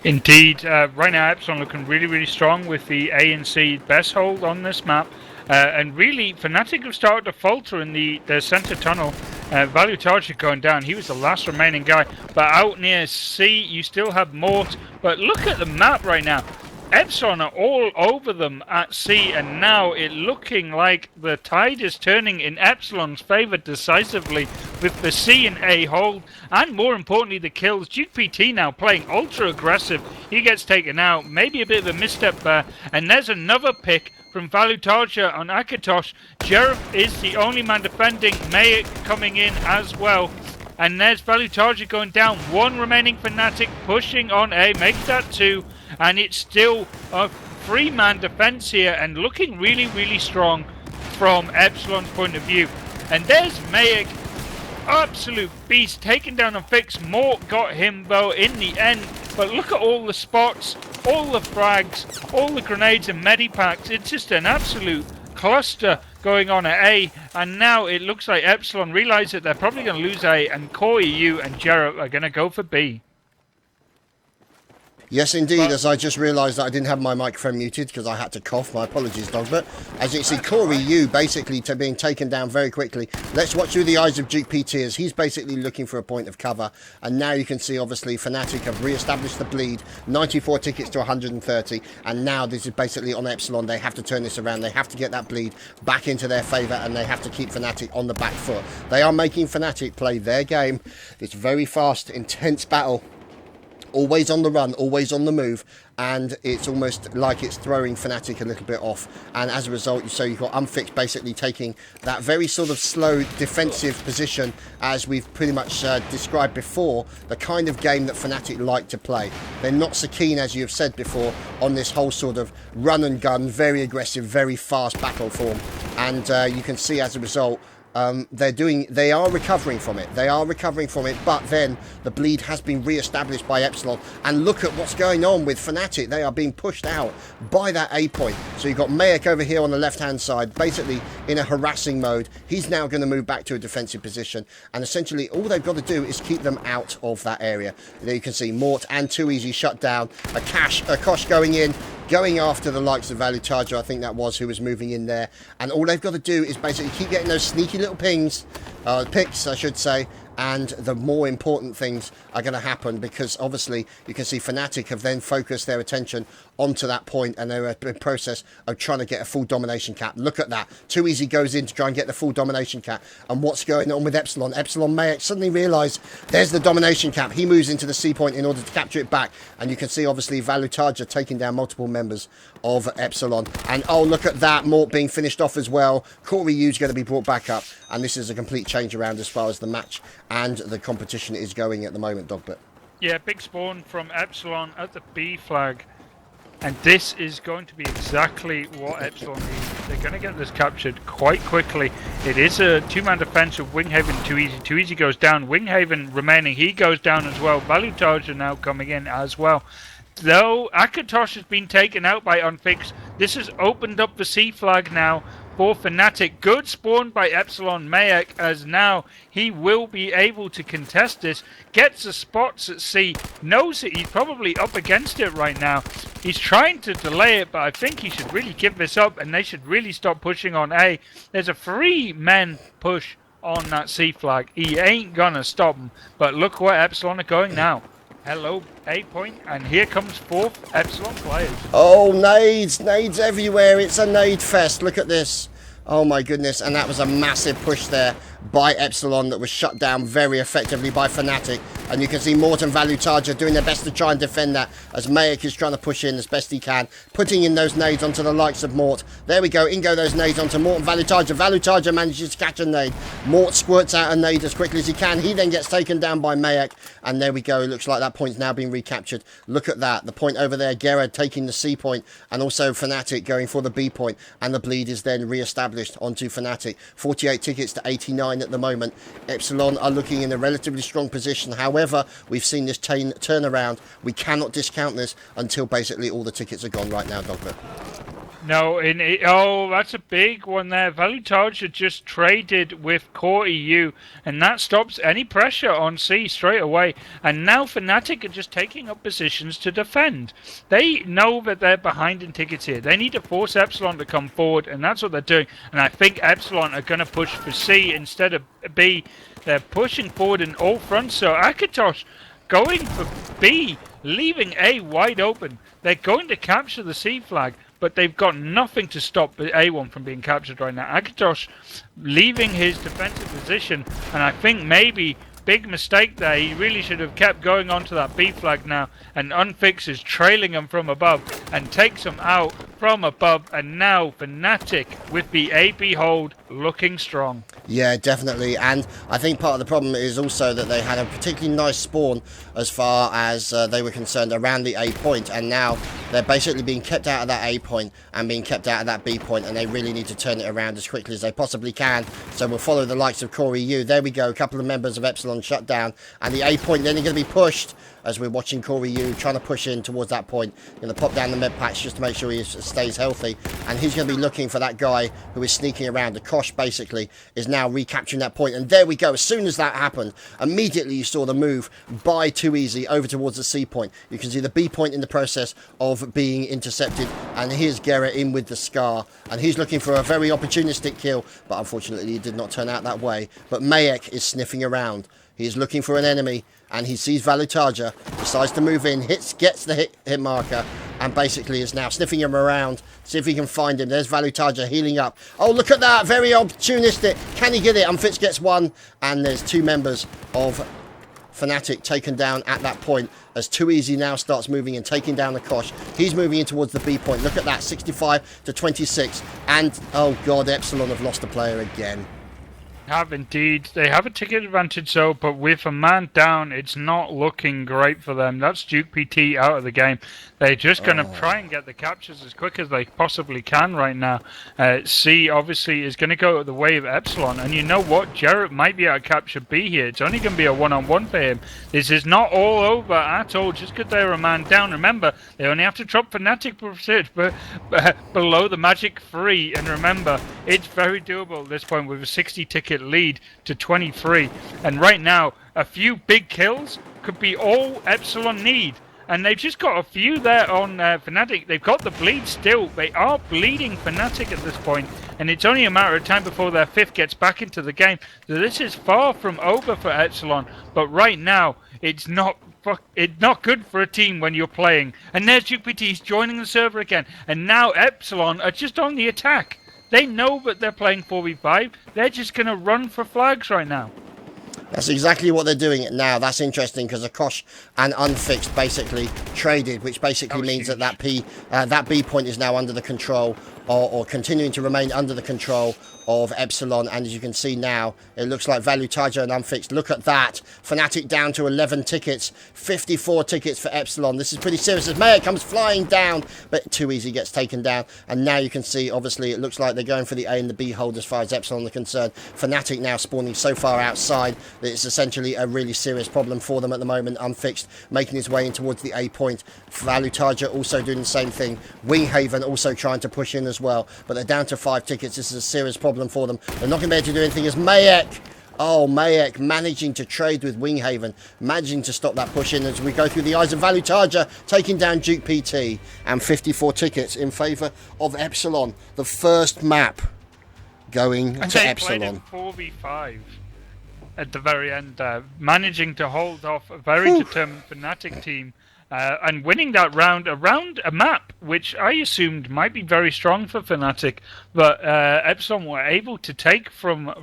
Indeed, right now Epsilon looking really strong with the A and C best hold on this map. And really, Fnatic have started to falter in the center tunnel. Value Target going down. He was the last remaining guy. But out near C, you still have Mort. But look at the map right now. Epsilon are all over them at C, and now it looking like the tide is turning in Epsilon's favour decisively with the C and A hold, and more importantly the kills. Duke PT now playing ultra aggressive. He gets taken out, maybe a bit of a misstep there, and there's another pick from Valutarja on Akatosh. Jerv is the only man defending, Mayek coming in as well. And there's Valutarja going down. One remaining Fnatic pushing on A, makes that two. And it's still a three-man defense here and looking really strong from Epsilon's point of view. And there's Mayek, absolute beast, taken down and fixed. Mort got him though in the end. But look at all the spots, all the frags, all the grenades and medipacks. It's just an absolute cluster going on at A, and now it looks like Epsilon realise that they're probably going to lose A, and Koi, Yu and Jarrett are going to go for B. Yes, indeed, as I just realised that I didn't have my microphone muted because I had to cough. My apologies, Dogbert. As you can see, Corey Yu basically being taken down very quickly. Let's watch through the eyes of Duke PT as he's basically looking for a point of cover. And now you can see, obviously, Fnatic have re-established the bleed. 94 tickets to 130. And now this is basically on Epsilon. They have to turn this around. They have to get that bleed back into their favour, and they have to keep Fnatic on the back foot. They are making Fnatic play their game. It's very fast, intense battle. Always on the run, always on the move, and it's almost like it's throwing Fnatic a little bit off. And as a result, you've got Unfixed basically taking that very sort of slow defensive position, as we've pretty much described before, the kind of game that Fnatic like to play. They're not so keen, as you have said before, on this whole sort of run and gun, very aggressive, very fast battle form. And you can see as a result, They are recovering from it. They are recovering from it, but then the bleed has been re-established by Epsilon. And look at what's going on with fnatic. They are being pushed out by that A point. So you've got Mayek over here on the left-hand side, basically in a harassing mode. He's now going to move back to a defensive position, and essentially all they've got to do is keep them out of that area. There you can see Mort and Too Easy shut down. A Kosh going in, going after the likes of Value Charger, I think that was, who was moving in there. And all they've got to do is basically keep getting those sneaky little picks, I should say, and the more important things are going to happen, because obviously you can see fnatic have then focused their attention onto that point, and they're in the process of trying to get a full domination cap. Look at that. Too Easy goes in to try and get the full domination cap. And what's going on with Epsilon? Epsilon may suddenly realise there's the domination cap. He moves into the C point in order to capture it back. And you can see obviously Valutaja taking down multiple members of Epsilon. And oh, look at that. Mort being finished off as well. Corey Yu's going to be brought back up. And this is a complete change around as far as the match and the competition is going at the moment, Dogbert. Yeah, big spawn from Epsilon at the B flag. And this is going to be exactly what Epsilon needs. They're going to get this captured quite quickly. It is a two-man defense of Winghaven. Too Easy. Too Easy goes down. Winghaven remaining. He goes down as well. Valutage are now coming in as well. Though Akatosh has been taken out by Unfix, this has opened up the C flag now for fnatic. Good spawn by Epsilon Mayek, as now he will be able to contest this. Gets the spots at C, knows that he's probably up against it right now. He's trying to delay it, but I think he should really give this up, and they should really stop pushing on A. There's a 3-man push on that C flag. He ain't gonna stop him, but look where Epsilon are going now. Hello, A point, and here comes 4th Epsilon players. Oh, nades everywhere. It's a nade fest. Look at this. Oh my goodness, and that was a massive push there by Epsilon that was shut down very effectively by fnatic. And you can see Mort and Valutaja doing their best to try and defend that, as Mayek is trying to push in as best he can, putting in those nades onto the likes of Mort. There we go, in go those nades onto Mort and Valutaja. Valutaja manages to catch a nade. Mort squirts out a nade as quickly as he can. He then gets taken down by Mayek, and there we go. It looks like that point's now being recaptured. Look at that, the point over there, Gerard taking the C point, and also fnatic going for the B point, and the bleed is then re-established onto fnatic. 48 tickets to 89 at the moment. Epsilon are looking in a relatively strong position. However, we've seen this turn around. We cannot discount this until basically all the tickets are gone right now, Dogbert. No, oh, that's a big one there. Valutage had just traded with Core EU, and that stops any pressure on C straight away. And now fnatic are just taking up positions to defend. They know that they're behind in tickets here. They need to force Epsilon to come forward, and that's what they're doing. And I think Epsilon are going to push for C instead of B. They're pushing forward in all fronts, so Akatosh going for B, leaving A wide open. They're going to capture the C flag, but they've got nothing to stop the A1 from being captured right now. Akatosh leaving his defensive position, and I think maybe big mistake there. He really should have kept going on to that B flag now, and Unfix is trailing him from above and takes him out from above, and now fnatic with the AB hold looking strong. Yeah, definitely, and I think part of the problem is also that they had a particularly nice spawn as far as they were concerned around the A point, and now they're basically being kept out of that A point and being kept out of that B point, and they really need to turn it around as quickly as they possibly can. So we'll follow the likes of Corey Yu. There we go, a couple of members of Epsilon shut down, and the A point then is going to be pushed as we're watching Corey Yu trying to push in towards that point. Going to pop down the med patch just to make sure he stays healthy, and he's going to be looking for that guy who is sneaking around. The Kosh basically is now recapturing that point, and there we go. As soon as that happened, immediately you saw the move by Too Easy over towards the C point. You can see the B point in the process of being intercepted, and here's Gerrit in with the Scar, and he's looking for a very opportunistic kill, but unfortunately it did not turn out that way. But Mayek is sniffing around. He's looking for an enemy, and he sees Valutaja, decides to move in, gets the hit marker, and basically is now sniffing him around, see if he can find him. There's Valutaja healing up. Oh, look at that, very opportunistic. Can he get it? Unfix gets one, and there's 2 members of fnatic taken down at that point, as Too Easy now starts moving and taking down the Kosh. He's moving in towards the B point. Look at that, 65 to 26, and oh god, Epsilon have lost a player again. Have indeed. They have a ticket advantage, though, but with a man down, it's not looking great for them. That's Duke PT out of the game. They're just going to try and get the captures as quick as they possibly can right now. C, obviously, is going to go the way of Epsilon. And you know what? Jarrett might be able to capture B here. It's only going to be a one-on-one for him. This is not all over at all, just because they're a man down. Remember, they only have to drop Fnatic below the magic 3. And remember, it's very doable at this point with a 60 ticket lead to 23, and right now a few big kills could be all Epsilon need, and they've just got a few there on Fnatic. They've got the bleed still. They are bleeding Fnatic at this point, and it's only a matter of time before their 5th gets back into the game. So this is far from over for Epsilon, but right now it's not good for a team when you're playing. And there's UPT's joining the server again, and now Epsilon are just on the attack. They know that they're playing 4v5. They're just going to run for flags right now. That's exactly what they're doing now. That's interesting because Akosh and Unfixed basically traded, which basically means that that B point is now under the control, or continuing to remain under the control of Epsilon. And as you can see now, it looks like Value Taja and Unfixed. Look at that. Fnatic down to 11 tickets, 54 tickets for Epsilon. This is pretty serious as Mayor comes flying down, but Too Easy gets taken down. And now you can see, obviously, it looks like they're going for the A and the B hold as far as Epsilon are concerned. Fnatic now spawning so far outside that it's essentially a really serious problem for them at the moment. Unfixed making his way in towards the A point. Value Taja also doing the same thing. Winghaven also trying to push in as well, but they're down to 5 tickets. This is a serious problem for them. They're not going to be able to do anything as Mayek. Oh, Mayek managing to trade with Winghaven, managing to stop that push in as we go through the eyes of Value Taja, taking down Duke PT, and 54 tickets in favour of Epsilon. The first map going to Epsilon. And they played in 4v5 at the very end, managing to hold off a very determined Fnatic team. And winning that round around a map which I assumed might be very strong for Fnatic, but Epsilon were able to take from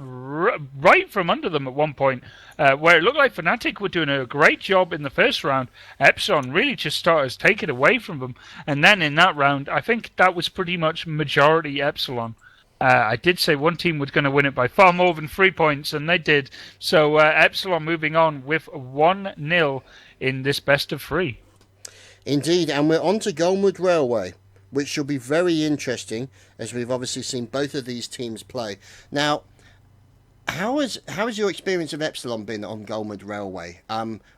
right from under them at one point, where it looked like Fnatic were doing a great job in the first round. Epsilon really just started to take it away from them, and then in that round, I think that was pretty much majority Epsilon. I did say one team was going to win it by far more than 3 points, and they did. So Epsilon moving on with 1-0 in this best of 3. Indeed, and we're on to Goldwood Railway, which should be very interesting, as we've obviously seen both of these teams play. Now, how has your experience of Epsilon been on Goldwood Railway?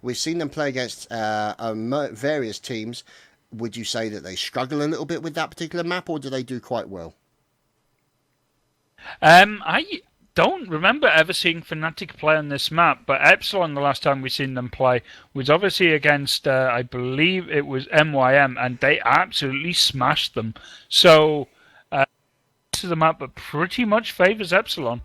We've seen them play against various teams. Would you say that they struggle a little bit with that particular map, or do they do quite well? I don't remember ever seeing Fnatic play on this map, but Epsilon, the last time we seen them play, was obviously against, I believe it was MYM, and they absolutely smashed them. So, this is a map that pretty much favours Epsilon.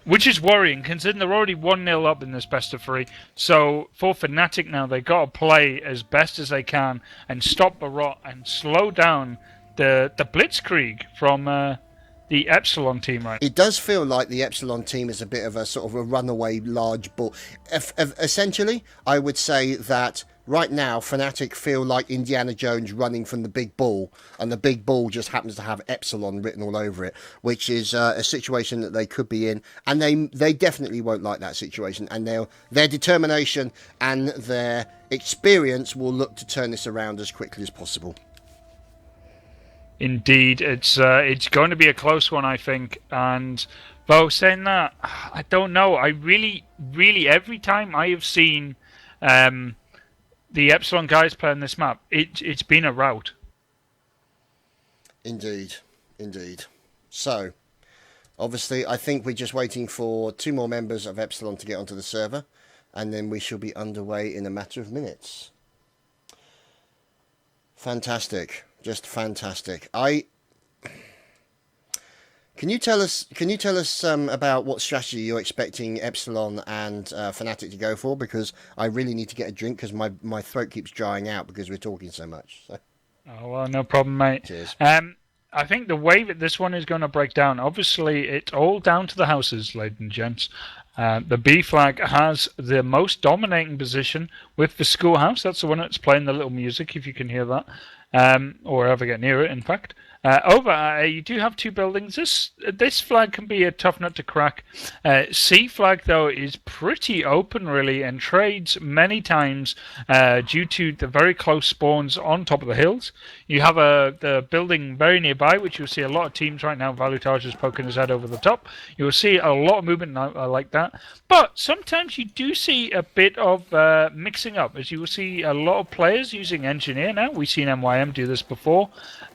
Which is worrying, considering they're already 1-0 up in this best of 3. So, for Fnatic now, they've got to play as best as they can and stop the rot and slow down the blitzkrieg from the Epsilon team, right? It does feel like the Epsilon team is a bit of a sort of a runaway large bull. Essentially, I would say that right now, Fnatic feel like Indiana Jones running from the big bull, and the big bull just happens to have Epsilon written all over it, which is a situation that they could be in, and they definitely won't like that situation, and their determination and their experience will look to turn this around as quickly as possible. Indeed, it's going to be a close one, I think. And though saying that, I don't know. I really, every time I have seen the Epsilon guys play on this map, it's been a rout. Indeed. So, obviously, I think we're just waiting for 2 more members of Epsilon to get onto the server, and then we shall be underway in a matter of minutes. Fantastic. Just fantastic. Can you tell us about what strategy you're expecting Epsilon and Fnatic to go for? Because I really need to get a drink because my throat keeps drying out because we're talking so much. So. Oh well, no problem, mate. Cheers. I think the way that this one is going to break down, obviously, it's all down to the houses, ladies and gents. The B flag has the most dominating position with the schoolhouse. That's the one that's playing the little music, if you can hear that. Or ever get near it, in fact. Over you do have two buildings. This flag can be a tough nut to crack. C flag though is pretty open really, and trades many times due to the very close spawns on top of the hills. You have the building very nearby, which you'll see a lot of teams right now. Valutage is poking his head over the top. You will see a lot of movement like that. But sometimes you do see a bit of mixing up, as you will see a lot of players using Engineer now. We've seen MYM do this before.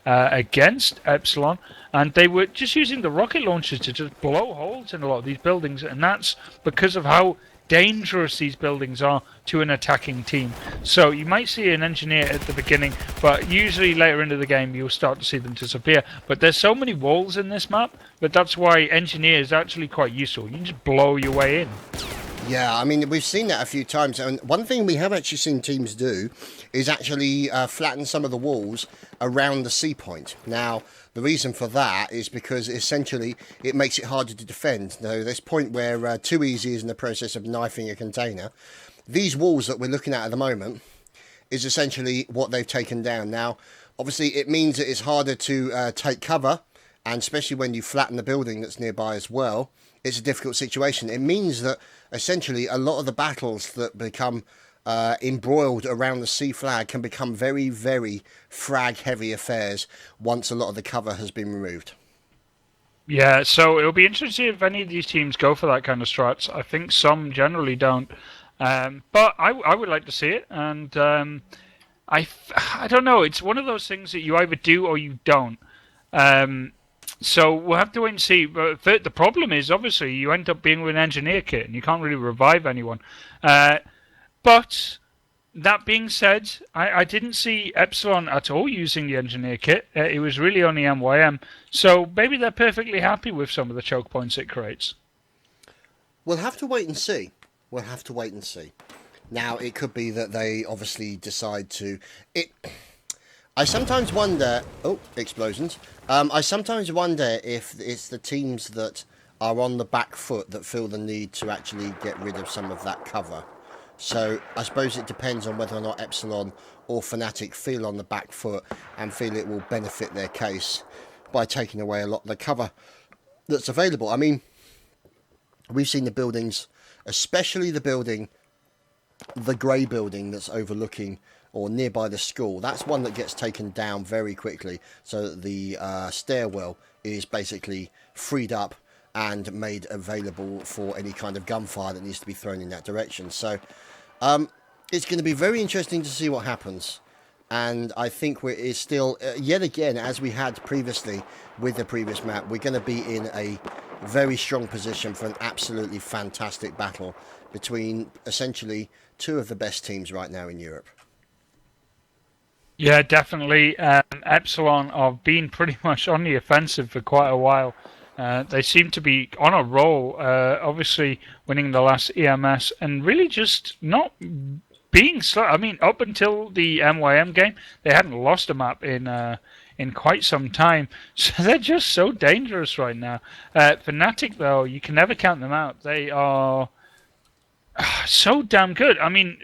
Against Epsilon, and they were just using the rocket launchers to just blow holes in a lot of these buildings, and that's because of how dangerous these buildings are to an attacking team. So you might see an engineer at the beginning, but usually later into the game you'll start to see them disappear. But there's so many walls in this map that that's why engineer is actually quite useful. You can just blow your way in. Yeah, I mean, we've seen that a few times. And one thing we have actually seen teams do is actually flatten some of the walls around the C point. Now, the reason for that is because essentially it makes it harder to defend. Now, this point where Too Easy is in the process of knifing a container, these walls that we're looking at the moment is essentially what they've taken down. Now, obviously, it means that it's harder to take cover, and especially when you flatten the building that's nearby as well, it's a difficult situation. It means that essentially a lot of the battles that become embroiled around the C flag can become very, very frag-heavy affairs once a lot of the cover has been removed. Yeah, so it'll be interesting if any of these teams go for that kind of strats. I think some generally don't. But I would like to see it, and I don't know. It's one of those things that you either do or you don't. So we'll have to wait and see. But the problem is, obviously, you end up being with an engineer kit, and you can't really revive anyone. But that being said, I didn't see Epsilon at all using the engineer kit. It was really only MYM. So maybe they're perfectly happy with some of the choke points it creates. We'll have to wait and see. We'll have to wait and see. Now, it could be that they obviously decide to... I sometimes wonder... Oh, explosions. I sometimes wonder if it's the teams that are on the back foot that feel the need to actually get rid of some of that cover. So I suppose it depends on whether or not Epsilon or fnatic feel on the back foot and feel it will benefit their case by taking away a lot of the cover that's available. I mean, we've seen the buildings, especially the building, the grey building that's overlooking or nearby the school. That's one that gets taken down very quickly, so that the stairwell is basically freed up and made available for any kind of gunfire that needs to be thrown in that direction. So it's going to be very interesting to see what happens. And I think it's still, yet again, as we had previously with the previous map, we're going to be in a very strong position for an absolutely fantastic battle between essentially two of the best teams right now in Europe. Yeah, definitely. Epsilon have been pretty much on the offensive for quite a while. They seem to be on a roll, obviously winning the last EMS and really just not being slow. I mean, up until the MYM game, they hadn't lost a map in quite some time. So they're just so dangerous right now. Fnatic, though, you can never count them out. They are so damn good. I mean,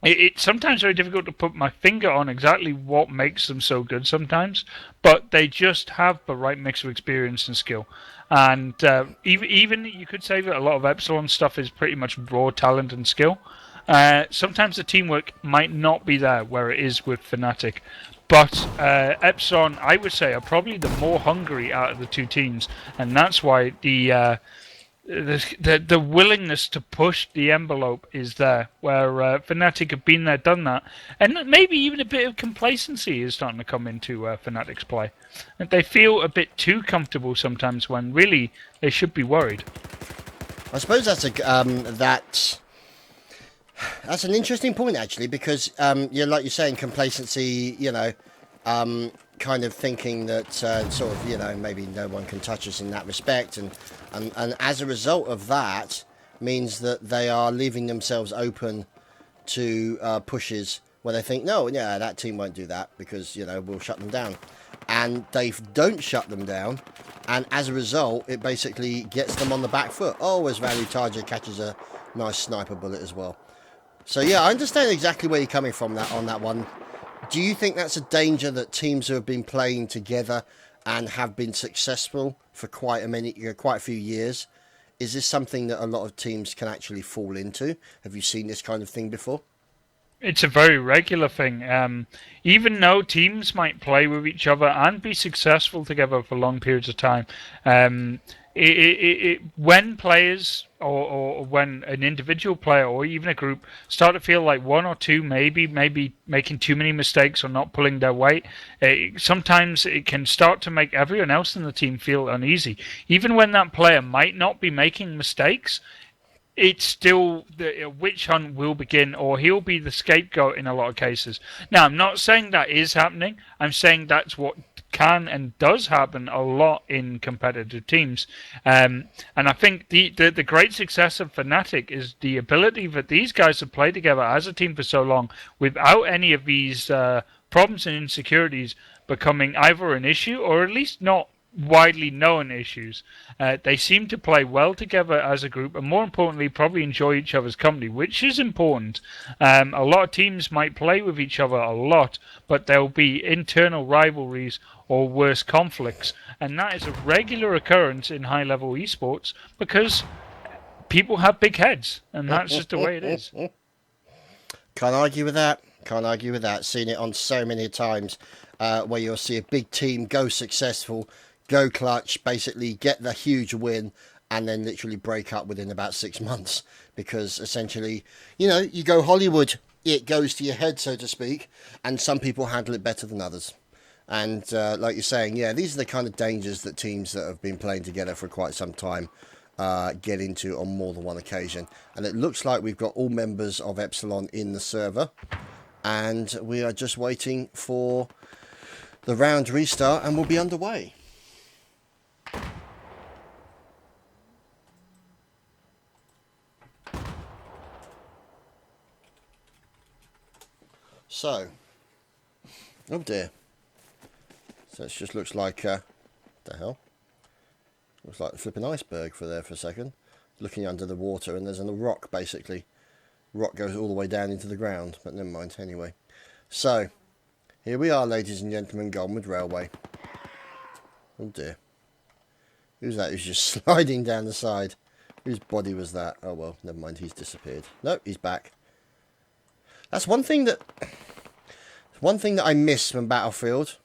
it's sometimes very difficult to put my finger on exactly what makes them so good sometimes, but they just have the right mix of experience and skill. And even you could say that a lot of Epsilon stuff is pretty much raw talent and skill. Sometimes the teamwork might not be there where it is with Fnatic. But Epsilon, I would say, are probably the more hungry out of the two teams, and that's why the willingness to push the envelope is there, where Fnatic have been there, done that, and maybe even a bit of complacency is starting to come into Fnatic's play. And they feel a bit too comfortable sometimes when really they should be worried. I suppose that's that's an interesting point, actually, because yeah, like you're saying, complacency, kind of thinking that sort of, maybe no one can touch us in that respect, and as a result of that means that they are leaving themselves open to pushes where they think, no, yeah, that team won't do that because, we'll shut them down. And they don't shut them down, and as a result, it basically gets them on the back foot. Oh, as Valutage catches a nice sniper bullet as well. So yeah, I understand exactly where you're coming from on that one. do you think that's a danger that teams who have been playing together and have been successful for quite a few years, is this something that a lot of teams can actually fall into? Have you seen this kind of thing before? It's a very regular thing. Even though teams might play with each other and be successful together for long periods of time, when players or when an individual player or even a group start to feel like one or two maybe making too many mistakes or not pulling their weight, sometimes it can start to make everyone else in the team feel uneasy. Even when that player might not be making mistakes, it's still the witch hunt will begin, or he'll be the scapegoat in a lot of cases. Now, I'm not saying that is happening. I'm saying that's what can and does happen a lot in competitive teams. And I think the great success of Fnatic is the ability that these guys have played together as a team for so long without any of these problems and insecurities becoming either an issue or at least not widely known issues. They seem to play well together as a group, and more importantly, probably enjoy each other's company, which is important. A lot of teams might play with each other a lot, but there'll be internal rivalries or worse, conflicts, and that is a regular occurrence in high-level esports because people have big heads, and that's just the way it is. Can't argue with that. Can't argue with that. Seen it on so many times where you'll see a big team go successful, go clutch, basically get the huge win, and then literally break up within about 6 months because essentially, you go Hollywood, it goes to your head, so to speak, and some people handle it better than others. And like you're saying, yeah, these are the kind of dangers that teams that have been playing together for quite some time get into on more than one occasion. And it looks like we've got all members of Epsilon in the server, and we are just waiting for the round restart and we'll be underway. So, oh dear. So it just looks like, the hell? Looks like the flipping iceberg for there for a second. Looking under the water and there's a rock basically. Rock goes all the way down into the ground, but never mind anyway. So, here we are, ladies and gentlemen, Goldenwood Railway. Oh dear. Who's that who's just sliding down the side? Whose body was that? Oh well, never mind, he's disappeared. Nope, he's back. That's one thing that I miss from Battlefield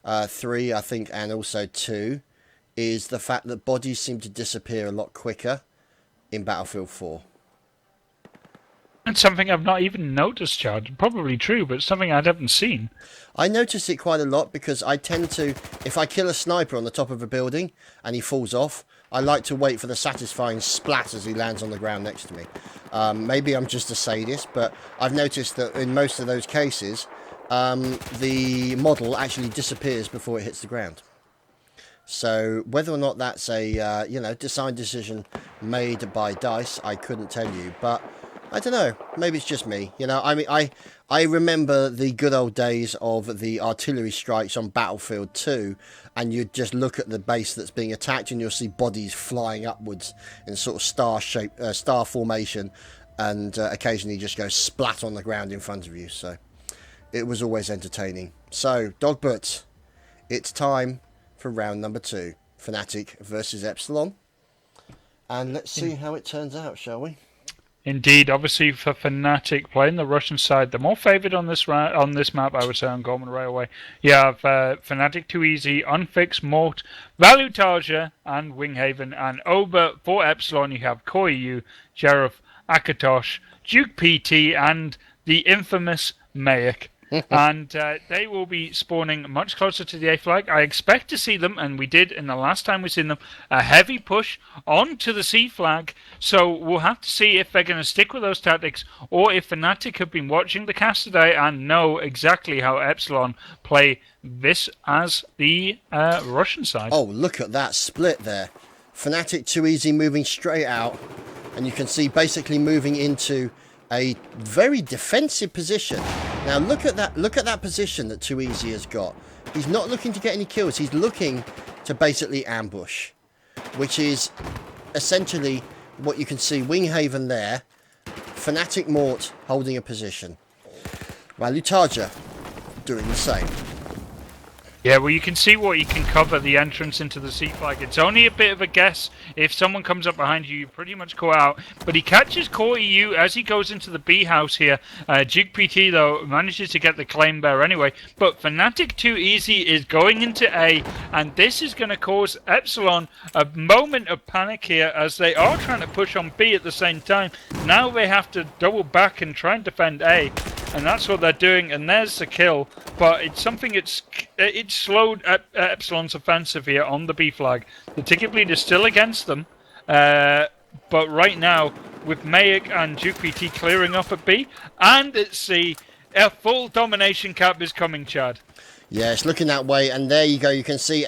3, I think, and also 2, is the fact that bodies seem to disappear a lot quicker in Battlefield 4. It's something I've not even noticed, Chad. Probably true, but something I haven't seen. I notice it quite a lot because I tend to, if I kill a sniper on the top of a building and he falls off, I like to wait for the satisfying splat as he lands on the ground next to me. Maybe I'm just a sadist, but I've noticed that in most of those cases, the model actually disappears before it hits the ground. So whether or not that's a design decision made by DICE, I couldn't tell you, but I don't know. Maybe it's just me. I mean, I remember the good old days of the artillery strikes on Battlefield 2, and you'd just look at the base that's being attacked, and you'll see bodies flying upwards in sort of star formation, and occasionally just go splat on the ground in front of you. So it was always entertaining. So Dogbert, it's time for round number 2, Fnatic versus Epsilon, and let's see how it turns out, shall we? Indeed, obviously for Fnatic playing the Russian side, the more favoured on this map, I would say, on Goldenwood Railway. You have Fnatic 2easy, Unfixed, Mort, Valutaja, and Winghaven, and over for Epsilon you have Koyu, Jerif, Akatosh, Duke PT, and the infamous Mayak. And they will be spawning much closer to the A flag. I expect to see them, and we did in the last time we've seen them, a heavy push onto the C flag. So we'll have to see if they're going to stick with those tactics, or if Fnatic have been watching the cast today and know exactly how Epsilon play this as the Russian side. Oh, look at that split there. Fnatic 2easy moving straight out, and you can see basically moving into a very defensive position. Now look at that position that 2easy has got. He's not looking to get any kills. He's looking to basically ambush, which is essentially what you can see. Winghaven there, Fnatic Mort holding a position. Valutaja doing the same. Yeah, well, you can see what you can cover the entrance into the C flag. It's only a bit of a guess. If someone comes up behind you, you're pretty much caught out. But he catches Core EU as he goes into the B house here. Duke PT, though, manages to get the claim there anyway. But fnatic Too Easy is going into A, and this is going to cause Epsilon a moment of panic here as they are trying to push on B at the same time. Now they have to double back and try and defend A. And that's what they're doing, and there's the kill. But it's something it's slowed Epsilon's offensive here on the B flag. The ticket bleed is still against them, but right now, with Mayic and Duke PT clearing up at B, and at C, a full domination cap is coming, Chad. Yeah, it's looking that way, and there you go. You can see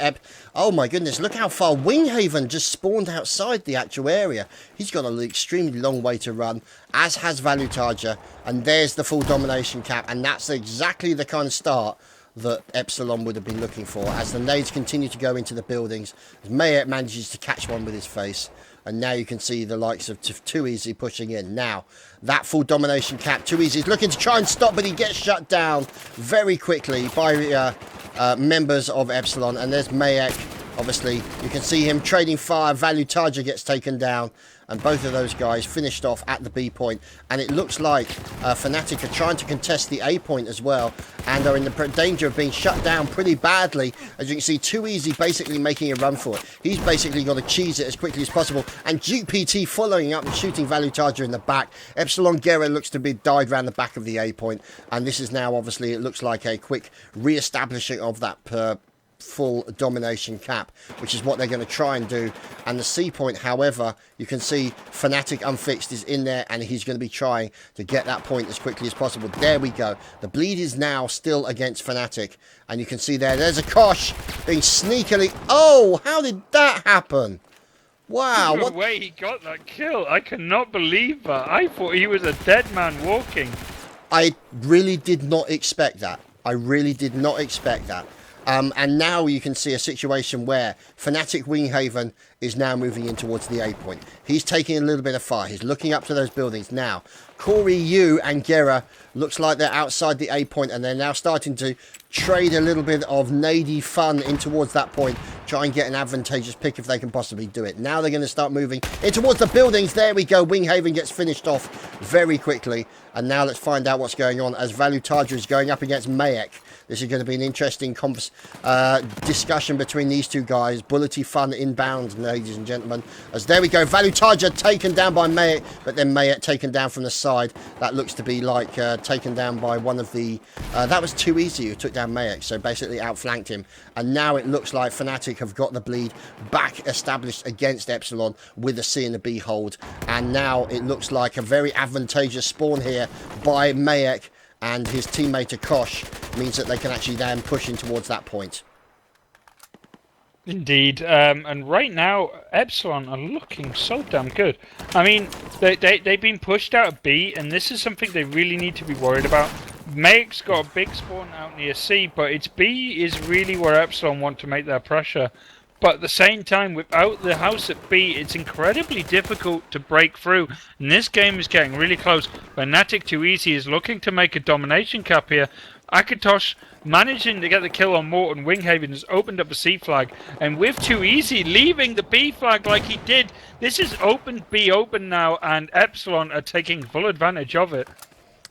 oh my goodness, look how far Winghaven just spawned outside the actual area. He's got an extremely long way to run, as has Valutaja, and there's the full domination cap, and that's exactly the kind of start that Epsilon would have been looking for. As the nades continue to go into the buildings, as Mayet manages to catch one with his face, and now you can see the likes of Too Easy pushing in. Now, that full domination cap, Too Easy is looking to try and stop, but he gets shut down very quickly by members of Epsilon. And there's Mayek, obviously. You can see him trading fire. Valutaja gets taken down. And both of those guys finished off at the B point. And it looks like fnatic are trying to contest the A point as well, and are in the danger of being shut down pretty badly. As you can see, Too Easy basically making a run for it. He's basically got to cheese it as quickly as possible. And Duke PT following up and shooting Valutaja in the back. Epsilon Guerra looks to be died around the back of the A point. And this is now, obviously, it looks like a quick re-establishing of that full domination cap, which is what they're going to try and do. And the C point, however, you can see fnatic Unfixed is in there, and he's going to be trying to get that point as quickly as possible. There we go. The bleed is now still against fnatic, and you can see there's a Kosh being sneakily... Oh, how did that happen? Wow. What way he got that kill. I cannot believe that. I thought he was a dead man walking. I really did not expect that. I really did not expect that. And now you can see a situation where fnatic Winghaven is now moving in towards the A point. He's taking a little bit of fire. He's looking up to those buildings. Now, Corey Yu and Gera looks like they're outside the A point, and they're now starting to trade a little bit of nady fun in towards that point. Try and get an advantageous pick if they can possibly do it. Now they're going to start moving in towards the buildings. There we go. Winghaven gets finished off very quickly. And now let's find out what's going on as Valutaja is going up against Mayek. This is going to be an interesting discussion between these two guys. Bullety fun inbound, ladies and gentlemen. As there we go, Valutaja taken down by Mayek, but then Mayek taken down from the side. That looks to be like taken down by one of the... that was Too Easy who took down Mayek, so basically outflanked him. And now it looks like fnatic have got the bleed back established against Epsilon with the C and the B hold. And now it looks like a very advantageous spawn here by Mayek and his teammate Akosh, means that they can actually then push in towards that point. Indeed, and right now Epsilon are looking so damn good. I mean, they've been pushed out of B, and this is something they really need to be worried about. Meg's got a big spawn out near C, but it's B is really where Epsilon want to make their pressure. But at the same time, without the house at B, it's incredibly difficult to break through. And this game is getting really close. fnatic Too Easy is looking to make a domination cap here. Akatosh managing to get the kill on Morton. Winghaven has opened up a C flag. And with Too Easy leaving the B flag like he did, this is open B open now. And Epsilon are taking full advantage of it.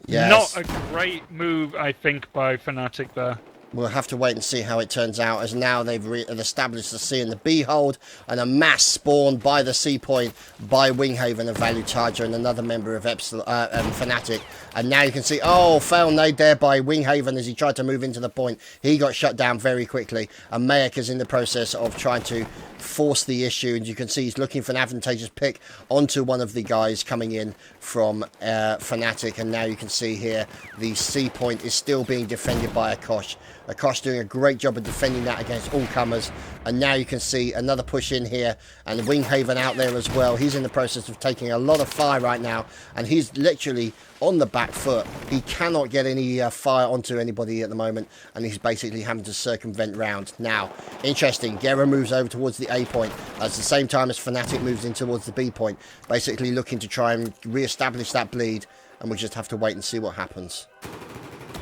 Yes. Not a great move, I think, by fnatic there. We'll have to wait and see how it turns out, as now they've established the C and the B hold, and a mass spawn by the C point by Winghaven and Valutaja and another member of fnatic. And now you can see, oh, fail nade there by Winghaven as he tried to move into the point. He got shut down very quickly, and Mayek is in the process of trying to force the issue, and you can see he's looking for an advantageous pick onto one of the guys coming in from fnatic. And now you can see here the C point is still being defended by Akosh. Akosh doing a great job of defending that against all comers. And now you can see another push in here, and Winghaven out there as well. He's in the process of taking a lot of fire right now, and he's literally on the back foot. He cannot get any fire onto anybody at the moment, and he's basically having to circumvent round. Now, interesting, Guerra moves over towards the A point at the same time as fnatic moves in towards the B point, basically looking to try and re-establish that bleed, and we'll just have to wait and see what happens.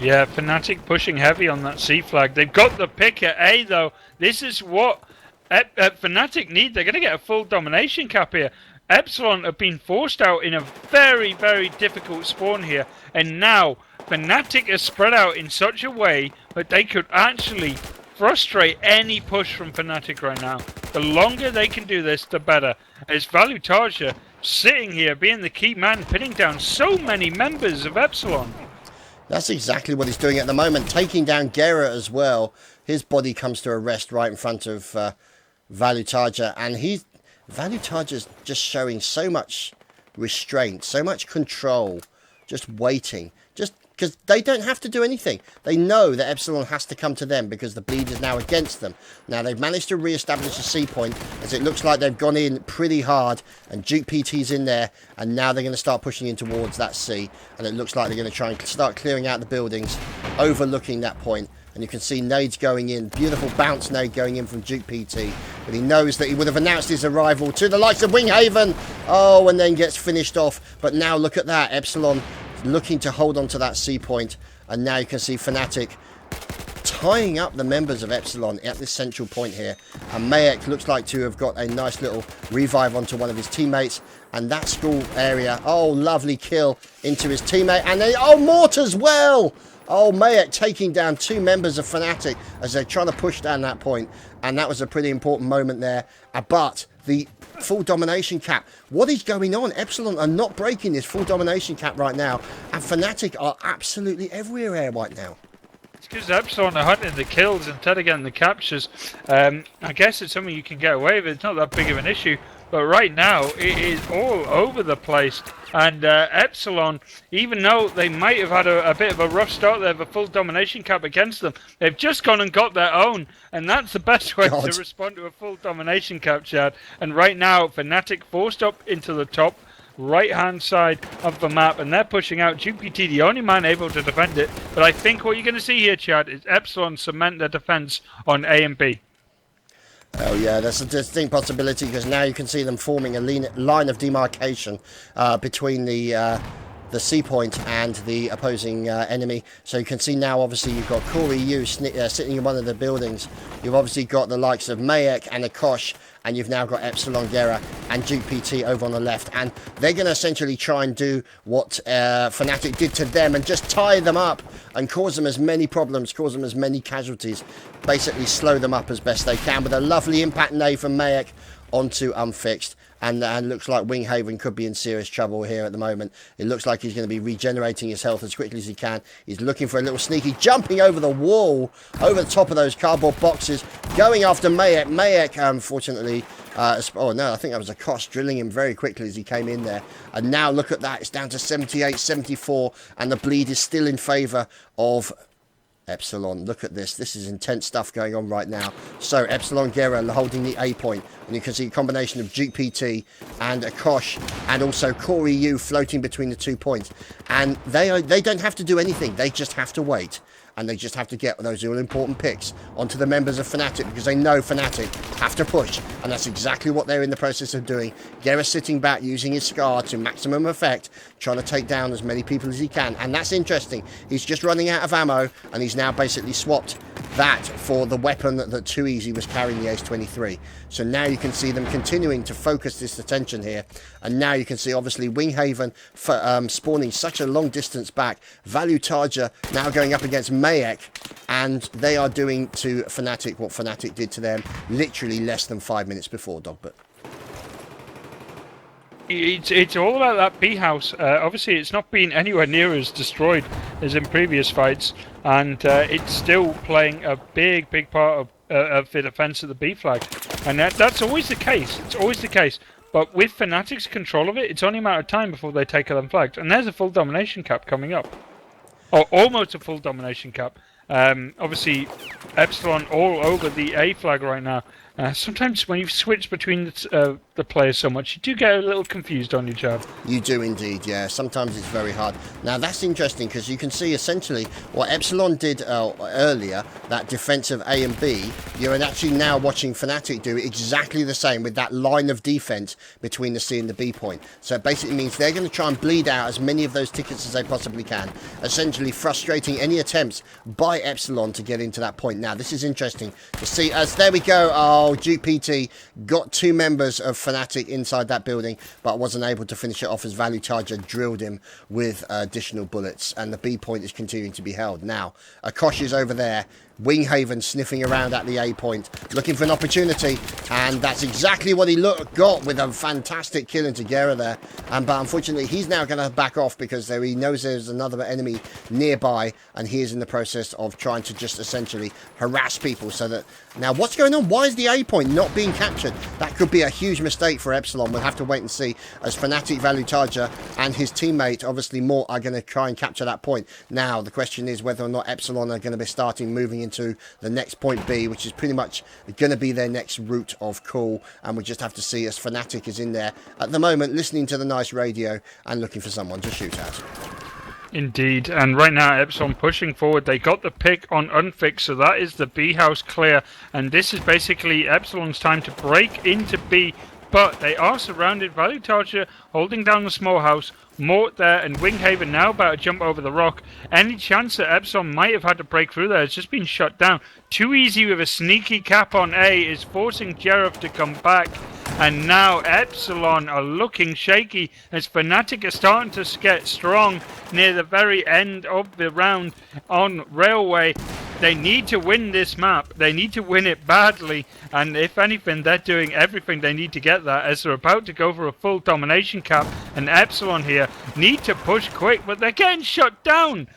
Yeah, Fnatic pushing heavy on that C flag. They've got the pick at A though. This is what Fnatic need. They're going to get a full domination cap here. Epsilon have been forced out in a very, very difficult spawn here. And now Fnatic is spread out in such a way that they could actually frustrate any push from Fnatic right now. The longer they can do this, the better. As Valutaja sitting here being the key man, pinning down so many members of Epsilon. That's exactly what he's doing at the moment, taking down Gera as well. His body comes to a rest right in front of Valutaja, and Valutaja's just showing so much restraint, so much control, just waiting, just because they don't have to do anything. They know that Epsilon has to come to them because the bleed is now against them. Now they've managed to re-establish a C point, as it looks like they've gone in pretty hard, and Duke PT's in there, and now they're going to start pushing in towards that C, and it looks like they're going to try and start clearing out the buildings, overlooking that point. And you can see nades going in, beautiful bounce nade going in from Duke PT, but he knows that he would have announced his arrival to the likes of Winghaven. Oh, and then gets finished off. But now look at that, Epsilon looking to hold on to that C point, and now you can see Fnatic tying up the members of Epsilon at this central point here, and Mayek looks like to have got a nice little revive onto one of his teammates, and that school area, oh, lovely kill into his teammate, and then, oh, Mort as well. Oh, Mayek taking down two members of Fnatic as they're trying to push down that point. And that was a pretty important moment there. But the full domination cap. What is going on? Epsilon are not breaking this full domination cap right now. And Fnatic are absolutely everywhere right now. It's because Epsilon are hunting the kills instead of getting the captures. I guess it's something you can get away with. It's not that big of an issue. But right now, it is all over the place. And Epsilon, even though they might have had a bit of a rough start, they have a full domination cap against them. They've just gone and got their own. And that's the best way to respond to a full domination cap, Chad. And right now, Fnatic forced up into the top right-hand side of the map. And they're pushing out GPT, the only man able to defend it. But I think what you're going to see here, Chad, is Epsilon cement their defense on A and B. Oh yeah, that's a distinct possibility, because now you can see them forming a line of demarcation between the C point and the opposing enemy. So you can see now, obviously, you've got Corey Yu sitting in one of the buildings. You've obviously got the likes of Mayek and Akosh, and you've now got Epsilon Gera and Duke PT over on the left. And they're going to essentially try and do what Fnatic did to them and just tie them up and cause them as many problems, cause them as many casualties, basically slow them up as best they can with a lovely impact nade from Mayek onto Unfixed. And looks like Winghaven could be in serious trouble here at the moment. It looks like he's going to be regenerating his health as quickly as he can. He's looking for a little sneaky, jumping over the wall, over the top of those cardboard boxes, going after Mayek. Mayek, unfortunately, oh no, I think that was Akosh drilling him very quickly as he came in there. And now look at that, it's down to 78, 74, and the bleed is still in favour of Epsilon. Look at this. This is intense stuff going on right now. So Epsilon Gera holding the A point, and you can see a combination of Duke PT and Akosh and also Corey Yu floating between the 2 points. And they don't have to do anything. They just have to wait. And they just have to get those all-important picks onto the members of Fnatic, because they know Fnatic have to push. And that's exactly what they're in the process of doing. Gera sitting back, using his Scar to maximum effect, trying to take down as many people as he can. And that's interesting. He's just running out of ammo, and he's now basically swapped that for the weapon that Too Easy was carrying, the Ace-23. So now you can see them continuing to focus this attention here. And now you can see, obviously, Winghaven spawning such a long distance back. Valutaja now going up against Mayek, and they are doing to Fnatic what Fnatic did to them literally less than 5 minutes before, Dogbert. It's all about that B house. Obviously, it's not been anywhere near as destroyed as in previous fights, and it's still playing a big part of the defense of the B flag. And that's always the case. It's always the case. But with Fnatic's control of it, it's only a matter of time before they take them flags. And there's a full domination cap coming up. Or almost a full domination cap. Obviously, Epsilon all over the A flag right now. Sometimes when you switch between the players so much, you do get a little confused on your job. You do indeed, yeah. Sometimes it's very hard. Now that's interesting because you can see essentially what Epsilon did earlier, that defensive A and B, you're actually now watching fnatic do exactly the same with that line of defense between the C and the B point. So it basically means they're going to try and bleed out as many of those tickets as they possibly can, essentially frustrating any attempts by Epsilon to get into that point. Now this is interesting to see as there we go. Oh, GPT got 2 members of fnatic inside that building, but wasn't able to finish it off as Value Charger drilled him with additional bullets, and the B point is continuing to be held. Now, Akosh is over there, Winghaven sniffing around at the A point, looking for an opportunity, and that's exactly what he got with a fantastic kill into Gera there. But unfortunately, he's now going to back off because he knows there's another enemy nearby, and he is in the process of trying to just essentially harass people. So that now, what's going on? Why is the A point not being captured? That could be a huge mistake for Epsilon. We'll have to wait and see, as fnatic Value Charger and his teammate, obviously Mort, are going to try and capture that point. Now, the question is whether or not Epsilon are going to be starting moving into the next point B, which is pretty much going to be their next route of call, and we just have to see as fnatic is in there at the moment listening to the nice radio and looking for someone to shoot at. Indeed, and right now Epsilon pushing forward. They got the pick on Unfix, so that is the B house clear, and this is basically Epsilon's time to break into B, but they are surrounded. Value Charger holding down the small house, Mort there, and Winghaven now about to jump over the rock. Any chance that Epsilon might have had to break through there has just been shut down. Too easy with a sneaky cap on A is forcing Jerov to come back. And now Epsilon are looking shaky as fnatic are starting to get strong near the very end of the round on Railway. They need to win this map. They need to win it badly. And if anything, they're doing everything they need to get that, as they're about to go for a full domination cap. And Epsilon here need to push quick, but they're getting shut down.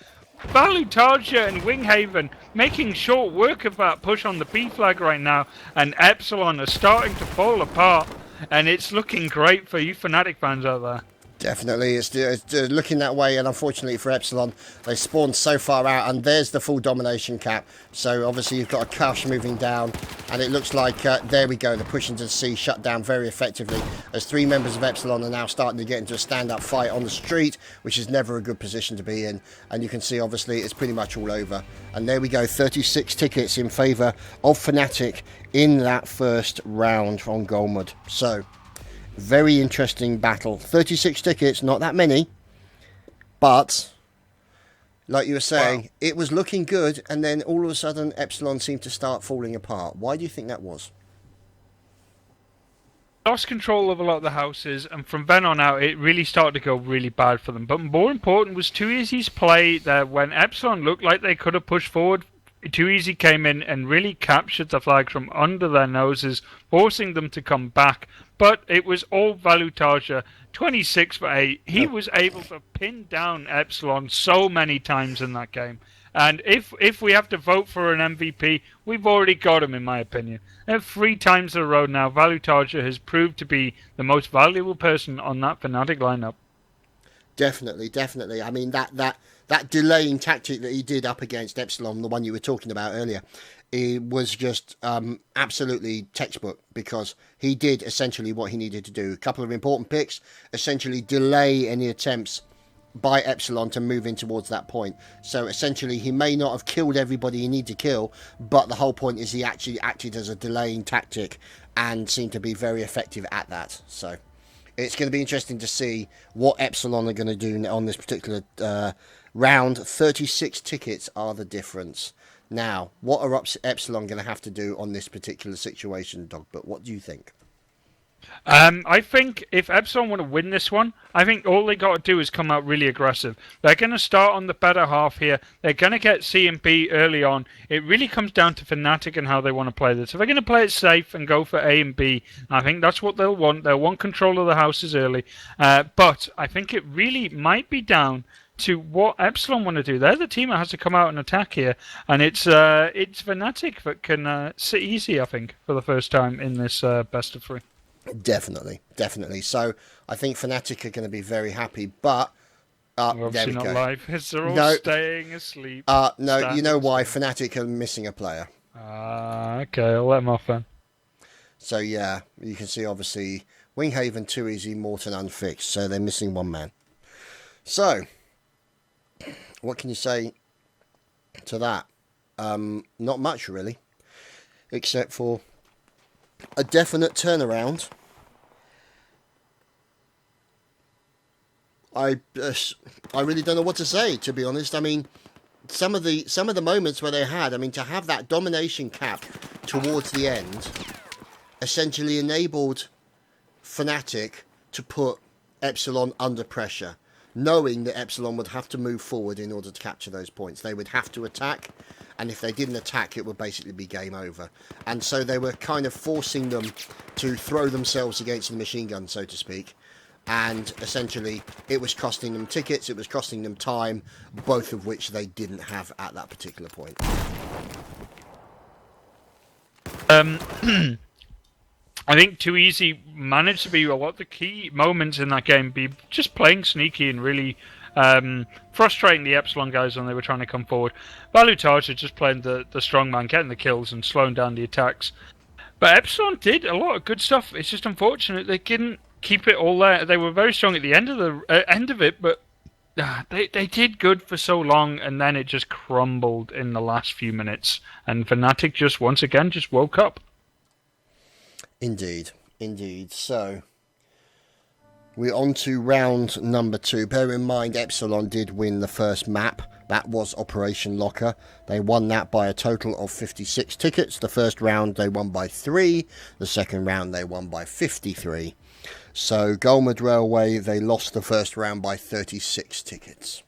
Value Charger and Winghaven making short work of that push on the B flag right now. And Epsilon are starting to fall apart. And it's looking great for you fnatic fans out there. Definitely, it's looking that way, and unfortunately for Epsilon, they spawned so far out, and there's the full domination cap. So obviously you've got a Kush moving down, and it looks like, there we go, the push into the sea shut down very effectively, as 3 members of Epsilon are now starting to get into a stand-up fight on the street, which is never a good position to be in. And you can see, obviously, it's pretty much all over. And there we go, 36 tickets in favour of fnatic in that first round on Golmud. So very interesting battle. 36 tickets, not that many, but like you were saying, wow, it was looking good, and then all of a sudden Epsilon seemed to start falling apart. Why do you think that was? Lost control of a lot of the houses, and from then on out it really started to go really bad for them. But more important was Too Easy's play there when Epsilon looked like they could have pushed forward. Too Easy came in and really captured the flag from under their noses, forcing them to come back. But it was all Value Charger, 26 for 8. He was able to pin down Epsilon so many times in that game. And if we have to vote for an MVP, we've already got him, in my opinion. And 3 times in a row now, Value Charger has proved to be the most valuable person on that fnatic lineup. Definitely, definitely. I mean, that delaying tactic that he did up against Epsilon, the one you were talking about earlier, it was just absolutely textbook, because he did essentially what he needed to do. A couple of important picks, essentially delay any attempts by Epsilon to move in towards that point. So essentially he may not have killed everybody he needed to kill, but the whole point is he actually acted as a delaying tactic and seemed to be very effective at that. So it's going to be interesting to see what Epsilon are going to do on this particular round. 36 tickets are the difference. Now, what are Epsilon going to have to do on this particular situation, Dogbert? What do you think? I think if Epsilon want to win this one, I think all they got to do is come out really aggressive. They're going to start on the better half here. They're going to get C and B early on. It really comes down to fnatic and how they want to play this. If they're going to play it safe and go for A and B, I think that's what they'll want. They'll want control of the houses early. But I think it really might be down to what Epsilon want to do. They're the team that has to come out and attack here, and it's fnatic that can sit easy, I think, for the first time in this best of 3. Definitely, definitely. So I think fnatic are going to be very happy, but obviously there we not go. Live. They're all staying asleep. No, you know why? Fnatic are missing a player. Okay, I'll let them off then. So yeah, you can see obviously Winghaven too easy, Morton unfixed, so they're missing one man. So, what can you say to that? Not much really, except for a definite turnaround. I really don't know what to say, to be honest. I mean, some of the moments where they had, I mean, to have that domination cap towards the end, essentially enabled fnatic to put Epsilon under pressure, knowing that Epsilon would have to move forward in order to capture those points. They would have to attack, and if they didn't attack, it would basically be game over. And so they were kind of forcing them to throw themselves against the machine gun, so to speak. And essentially, it was costing them tickets, it was costing them time, both of which they didn't have at that particular point. I think Too Easy managed to be a lot of the key moments in that game, be just playing sneaky and really frustrating the Epsilon guys when they were trying to come forward. Valutaja just playing the strong man, getting the kills and slowing down the attacks. But Epsilon did a lot of good stuff. It's just unfortunate they didn't keep it all there. They were very strong at the end of it, but they did good for so long, and then it just crumbled in the last few minutes. And fnatic just once again just woke up. Indeed. So, we're on to round number 2. Bear in mind, Epsilon did win the first map. That was Operation Locker. They won that by a total of 56 tickets. The first round they won by 3. The second round they won by 53. So, Golmud Railway, they lost the first round by 36 tickets.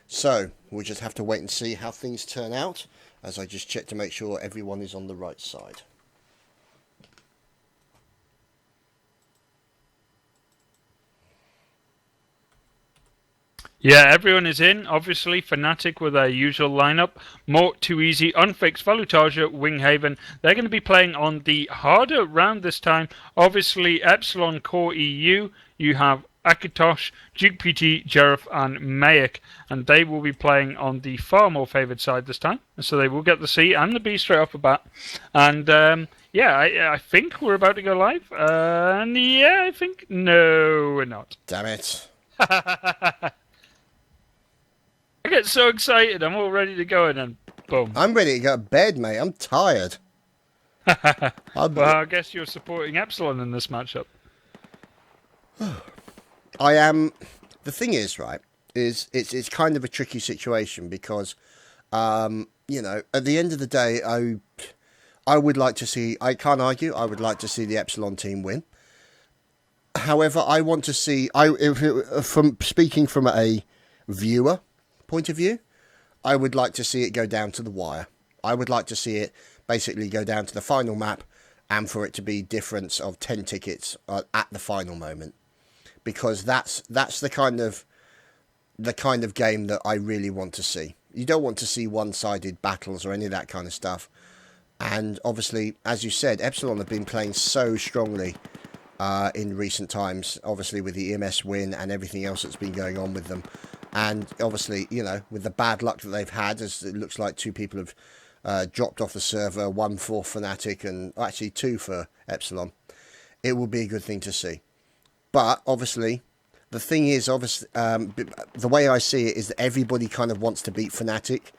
So, we'll just have to wait and see how things turn out, as I just check to make sure everyone is on the right side. Yeah, everyone is in. Obviously, fnatic with their usual lineup. Mort, Too Easy, Unfixed, Valutaja, Winghaven. They're going to be playing on the harder round this time. Obviously, Epsilon Core EU. You have Akitosh, Duke PT, Jerif, and Mayak. And they will be playing on the far more favoured side this time. So they will get the C and the B straight off the bat. And yeah, I think we're about to go live. And yeah, I think... No, we're not. Damn it. I get so excited, I'm all ready to go, and then boom. I'm ready to go to bed, mate. I'm tired. Well, I guess you're supporting Epsilon in this matchup. I am. The thing is, right, is it's kind of a tricky situation because, you know, at the end of the day, I would like to see. I can't argue. I would like to see the Epsilon team win. However, I want to see. From speaking from a viewer point of view, I would like to see it go down to the wire. I would like to see it basically go down to the final map, and for it to be difference of 10 tickets at the final moment, because that's the kind of game that I really want to see. You don't want to see one-sided battles or any of that kind of stuff. And obviously, as you said, Epsilon have been playing so strongly in recent times, obviously with the EMS win and everything else that's been going on with them. And obviously, you know, with the bad luck that they've had, as it looks like 2 people have dropped off the server, 1 for fnatic and actually 2 for Epsilon, it will be a good thing to see. But obviously, the thing is, obviously, the way I see it is that everybody kind of wants to beat fnatic.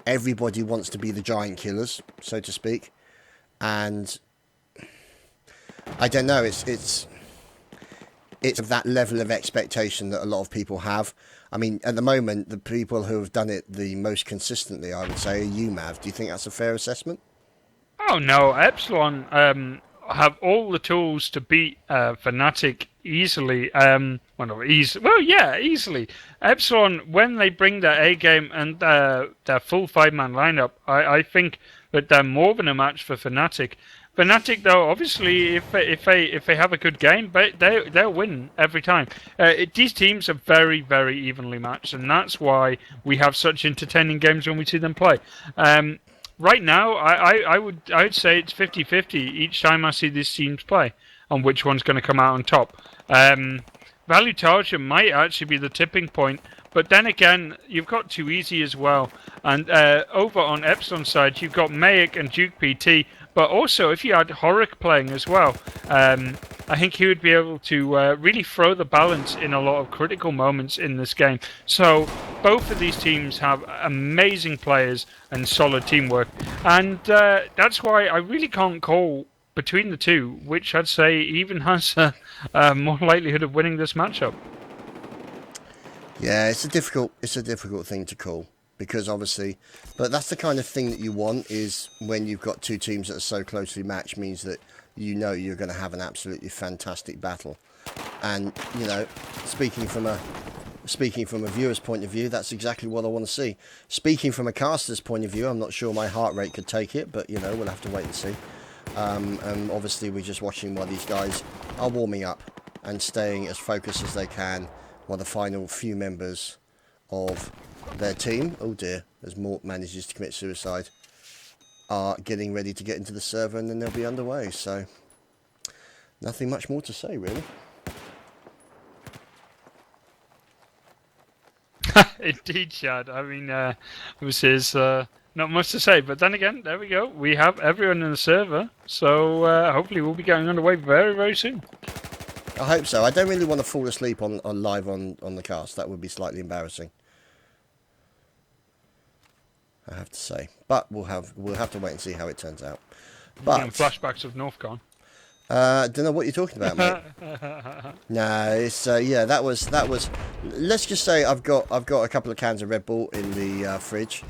Everybody wants to be the giant killers, so to speak. And I don't know, it's that level of expectation that a lot of people have. I mean, at the moment, the people who have done it the most consistently, I would say, are UMAV. Do you think that's a fair assessment? Oh no, Epsilon have all the tools to beat fnatic easily. Easily. Epsilon, when they bring their A game and their full 5-man lineup, I think that they're more than a match for fnatic. fnatic, though, obviously, if they have a good game, they'll win every time. These teams are very, very evenly matched, and that's why we have such entertaining games when we see them play. Right now, I would say it's 50-50 each time I see these teams play on which one's going to come out on top. Valutaja might actually be the tipping point, but then again, you've got Too Easy as well. And over on Epsilon side, you've got Mayak and Duke PT, But also, if you had Horik playing as well, I think he would be able to really throw the balance in a lot of critical moments in this game. So both of these teams have amazing players and solid teamwork. And that's why I really can't call between the two, which I'd say even has a more likelihood of winning this matchup. Yeah, it's a difficult thing to call, because obviously, but that's the kind of thing that you want, is when you've got two teams that are so closely matched, means that you know you're going to have an absolutely fantastic battle. And you know, speaking from a viewer's point of view, that's exactly what I want to see. Speaking from a caster's point of view, I'm not sure my heart rate could take it, but you know, we'll have to wait and see. And obviously we're just watching while these guys are warming up and staying as focused as they can, while the final few members of their team, oh dear, as Mort manages to commit suicide, are getting ready to get into the server, and then they'll be underway. So nothing much more to say, really. Indeed, Chad. I mean, this is not much to say, but then again, there we go. We have everyone in the server, so hopefully we'll be getting underway very, very soon. I hope so. I don't really want to fall asleep on live on the cast. That would be slightly embarrassing, I have to say. But we'll have to wait and see how it turns out. But flashbacks of Northcon. Don't know what you're talking about, mate. No, it's yeah. That was. Let's just say I've got a couple of cans of Red Bull in the fridge,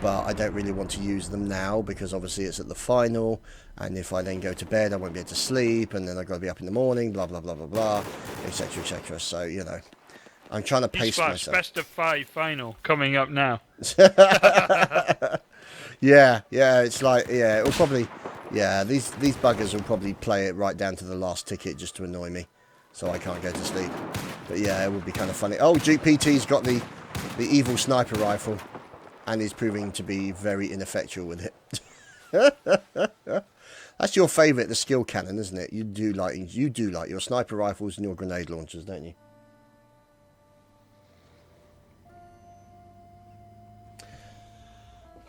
but I don't really want to use them now, because obviously it's at the final, and if I then go to bed, I won't be able to sleep, and then I've got to be up in the morning, blah blah blah blah blah, etc etc. So you know, I'm trying to pace myself. Best of 5 final coming up now. Yeah, it's like, yeah, it'll probably, yeah, these buggers will probably play it right down to the last ticket just to annoy me, so I can't go to sleep. But yeah, it would be kind of funny. Oh, Duke PT's got the evil sniper rifle, and he's proving to be very ineffectual with it. That's your favourite, the skill cannon, isn't it? You do like your sniper rifles and your grenade launchers, don't you?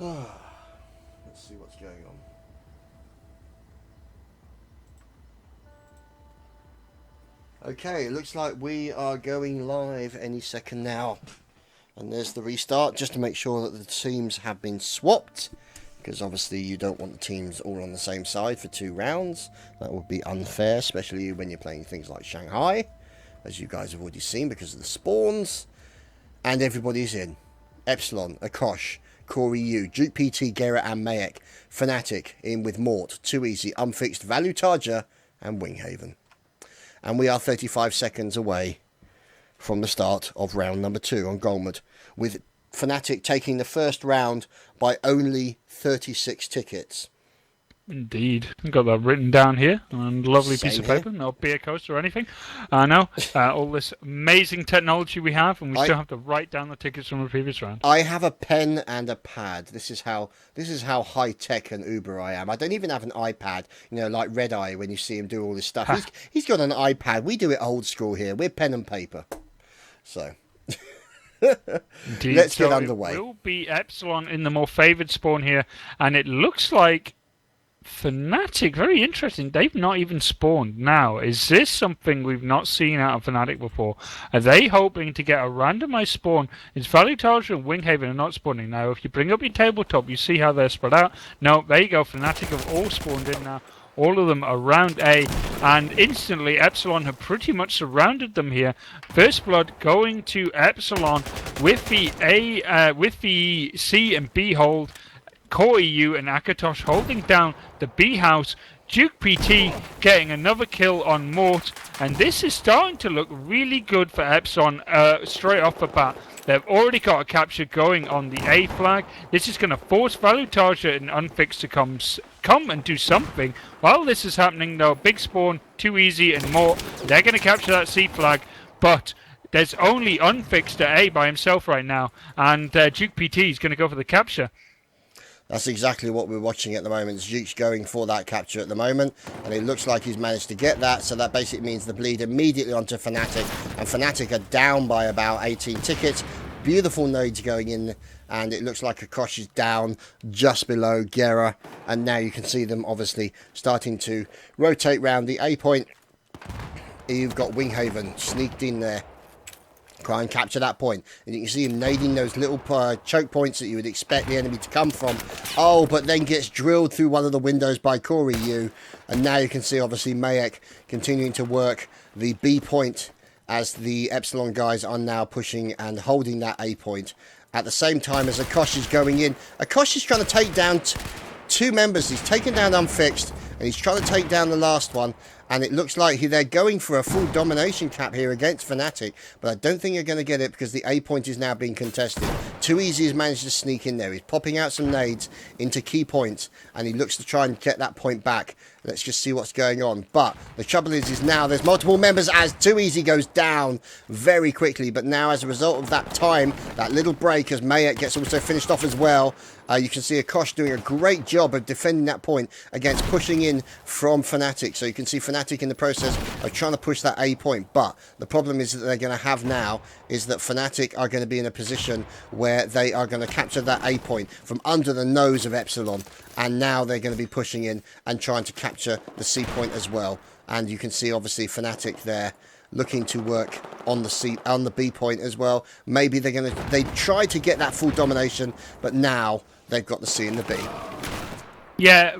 Let's see what's going on. Okay, it looks like we are going live any second now. And there's the restart, just to make sure that the teams have been swapped, because obviously you don't want the teams all on the same side for 2 rounds. That would be unfair, especially when you're playing things like Shanghai, as you guys have already seen because of the spawns. And everybody's in. Epsilon, Akosh, Corey Yu, Duke PT, Gerrit and Mayek, fnatic in with Mort, Too Easy, Unfixed, Value Tarja and Winghaven. And we are 35 seconds away from the start of round number 2 on Golmud, with fnatic taking the first round by only 36 tickets. Indeed. I've got that written down here on a lovely Same piece of here. paper. No beer coaster or anything. I know. All this amazing technology we have, and we still have to write down the tickets from the previous round. I have a pen and a pad. This is how high tech and uber I am. I don't even have an iPad. You know, like Red Eye when you see him do all this stuff. He's got an iPad. We do it old school here. We're pen and paper. So Indeed. Let's get underway. It will be Epsilon in the more favoured spawn here, and it looks like fnatic, very interesting. They've not even spawned now. Is this something we've not seen out of fnatic before? Are they hoping to get a randomized spawn? Is Value Tarja and Winghaven are not spawning now? If you bring up your tabletop, you see how they're spread out. No, there you go. fnatic have all spawned in now. All of them around A, and instantly Epsilon have pretty much surrounded them here. First blood going to Epsilon with the C and B hold. Corey Yu and Akatosh holding down the B house. Duke PT getting another kill on Mort, and this is starting to look really good for Epsilon straight off the bat. They've already got a capture going on the A flag. This is going to force Value Tarja and Unfixed to come and do something. While this is happening though, Big Spawn, Too Easy and Mort, they're going to capture that C flag, but there's only Unfixed at A by himself right now, and Duke PT is going to go for the capture. That's exactly what we're watching at the moment. Duke's going for that capture at the moment, and it looks like he's managed to get that, so that basically means the bleed immediately onto fnatic, and fnatic are down by about 18 tickets. Beautiful nades going in and it looks like Akosh is down just below Gera, and now you can see them obviously starting to rotate round the A point. You've got Winghaven sneaked in there. Try and capture that point. And you can see him nading those little choke points that you would expect the enemy to come from. Oh, but then gets drilled through one of the windows by Corey Yu. And now you can see, obviously, Mayek continuing to work the B point as the Epsilon guys are now pushing and holding that A point. At the same time as Akosh is going in. Akosh is trying to take down two members. He's taken down Unfixed, and he's trying to take down the last one. And it looks like they're going for a full domination cap here against fnatic, but I don't think they're going to get it because the A point is now being contested. Too Easy has managed to sneak in there. He's popping out some nades into key points, and he looks to try and get that point back. Let's just see what's going on. But the trouble is now there's multiple members as Too Easy goes down very quickly. But now, as a result of that time, that little break, as Mayek gets also finished off as well, you can see Akosh doing a great job of defending that point against pushing in from fnatic. So you can see fnatic in the process of trying to push that A point. But the problem is that they're going to have now is that fnatic are going to be in a position where they are going to capture that A point from under the nose of Epsilon. And now they're going to be pushing in and trying to capture the C point as well. And you can see obviously fnatic there looking to work on the B point as well. Maybe they try to get that full domination, but now they've got the C and the B. Yeah,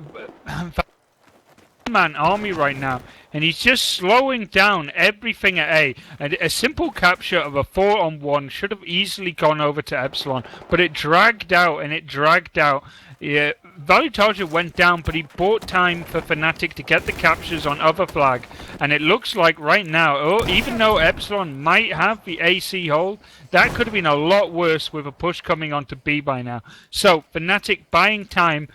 man army right now, and he's just slowing down everything at A. And a simple capture of a 4-on-1 should have easily gone over to Epsilon, but it dragged out and it dragged out. Yeah, Valutarja went down, but he bought time for fnatic to get the captures on other flag, and it looks like right now, even though Epsilon might have the AC hold, that could have been a lot worse with a push coming onto B by now. So fnatic buying time.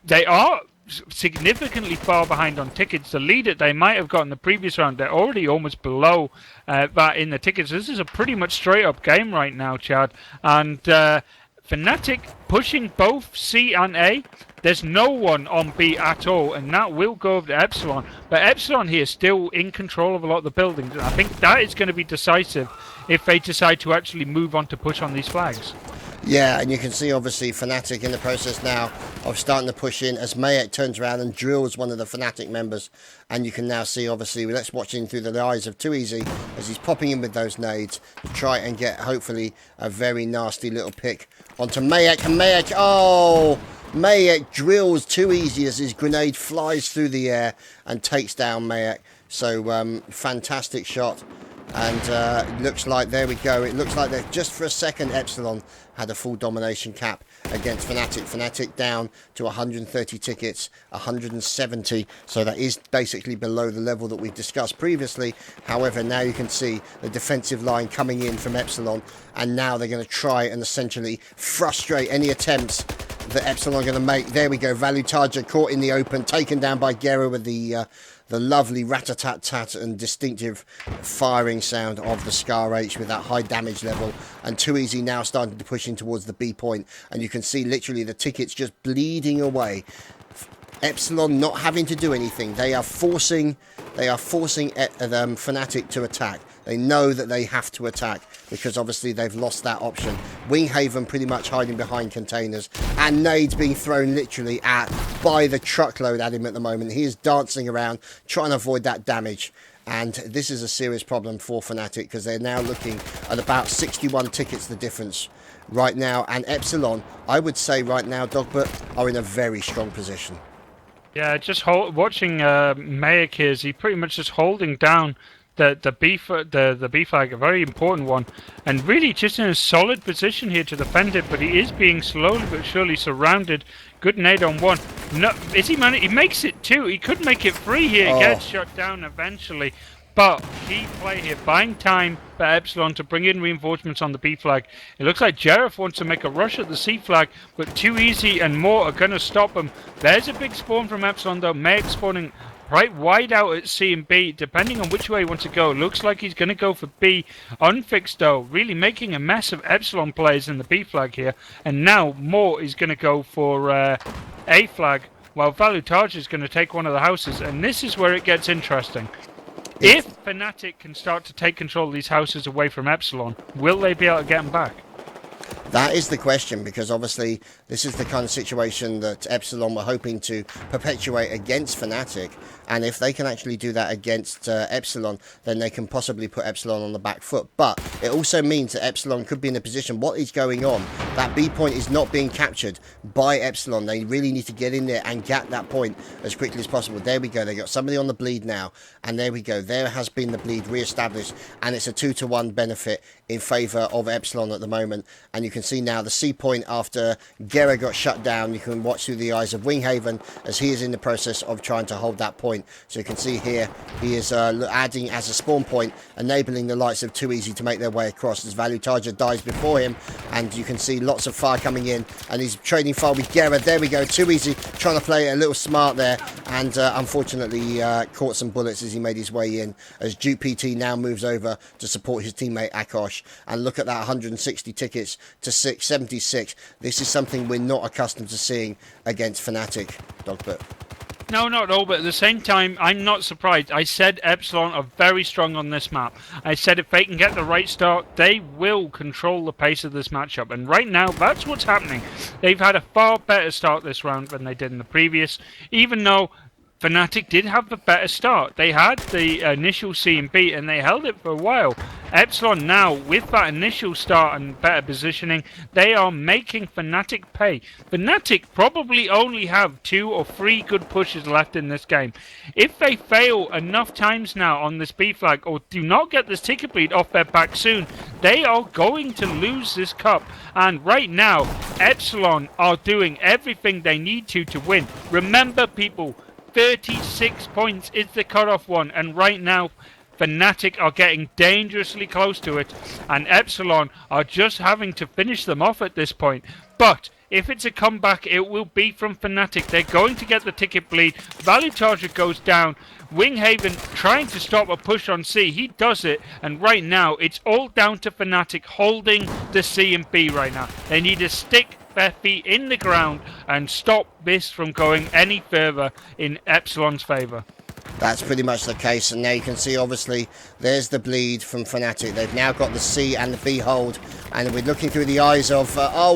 They are significantly far behind on tickets. The lead that they might have got in the previous round, they're already almost below that in the tickets. This is a pretty much straight up game right now, Chad, and fnatic pushing both C and A. There's no one on B at all, and that will go over to Epsilon. But Epsilon here still in control of a lot of the buildings, and I think that is going to be decisive if they decide to actually move on to push on these flags. Yeah, and you can see obviously fnatic in the process now of starting to push in as Mayek turns around and drills one of the fnatic members. And you can now see obviously, let's watch in through the eyes of Too Easy as he's popping in with those nades to try and get hopefully a very nasty little pick onto Mayek. And Mayek, oh, Mayek drills Too Easy as his grenade flies through the air and takes down Mayek. So fantastic shot. And it looks like, there we go, it looks like they've just for a second Epsilon had a full domination cap against fnatic. Fnatic down to 130 tickets, 170, so that is basically below the level that we've discussed previously. However, now you can see the defensive line coming in from Epsilon, and now they're going to try and essentially frustrate any attempts that Epsilon are going to make. There we go, Valutarja caught in the open, taken down by Gera with the lovely rat-a-tat-tat and distinctive firing sound of the Scar H with that high damage level. And Too Easy now starting to push in towards the B point, and you can see literally the tickets just bleeding away. Epsilon not having to do anything. They are forcing fnatic to attack. They know that they have to attack because obviously they've lost that option. Winghaven pretty much hiding behind containers, and nades being thrown literally by the truckload at him at the moment. He is dancing around trying to avoid that damage, and this is a serious problem for fnatic because they're now looking at about 61 tickets the difference right now, and Epsilon, I would say right now, Dogbert, are in a very strong position. Yeah, just watching Mayek here, he pretty much just holding down the B flag, a very important one, and really just in a solid position here to defend it. But he is being slowly but surely surrounded. Good nade on one. No, is he man? He makes it two. He could make it three here. Gets shut down eventually. But key play here, buying time for Epsilon to bring in reinforcements on the B flag. It looks like Jareth wants to make a rush at the C flag, but Too Easy and more are going to stop him. There's a big spawn from Epsilon though. Mayek spawning right wide out at C and B, depending on which way he wants to go. Looks like he's going to go for B. Unfixed though, really making a mess of Epsilon players in the B flag here. And now Moore is going to go for A flag, while Valutarja is going to take one of the houses. And this is where it gets interesting. If fnatic can start to take control of these houses away from Epsilon, will they be able to get them back? That is the question, because obviously this is the kind of situation that Epsilon were hoping to perpetuate against Fnatic, and if they can actually do that against Epsilon, then they can possibly put Epsilon on the back foot. But it also means that Epsilon could be in a position, what is going on? That B point is not being captured by Epsilon. They really need to get in there and get that point as quickly as possible. There we go. They got somebody on the bleed now, and there we go. There has been the bleed re-established, and it's a 2-to-1 benefit in favour of Epsilon at the moment. And you can see now the C point after Gera got shut down. You can watch through the eyes of Winghaven as he is in the process of trying to hold that point. So you can see here he is adding as a spawn point, enabling the likes of Too Easy to make their way across as Value Target dies before him. And you can see lots of fire coming in, and he's trading fire with Gera. There we go. Too Easy trying to play it a little smart there, and unfortunately caught some bullets as he made his way in, as Duke PT now moves over to support his teammate Akosh. And look at that, 160 tickets to 76. This is something we're not accustomed to seeing against Fnatic, Dogbert. No, not at all, but at the same time, I'm not surprised. I said Epsilon are very strong on this map. I said if they can get the right start, they will control the pace of this matchup. And right now, that's what's happening. They've had a far better start this round than they did in the previous, even though Fnatic did have the better start. They had the initial C and B, and they held it for a while. Epsilon now, with that initial start and better positioning, they are making Fnatic pay. Fnatic probably only have 2 or 3 good pushes left in this game. If they fail enough times now on this B flag, or do not get this ticket bleed off their back soon, they are going to lose this cup. And right now, Epsilon are doing everything they need to win. Remember, people, 36 points is the cutoff one, and right now Fnatic are getting dangerously close to it, and Epsilon are just having to finish them off at this point. But if it's a comeback, it will be from Fnatic. They're going to get the ticket bleed. Value Target goes down. Winghaven trying to stop a push on C. He does it, and right now it's all down to Fnatic holding the C and B right now. They need to stick their feet in the ground and stop this from going any further in Epsilon's favour. That's pretty much the case, and now you can see obviously there's the bleed from Fnatic. They've now got the C and the B hold, and we're looking through the eyes of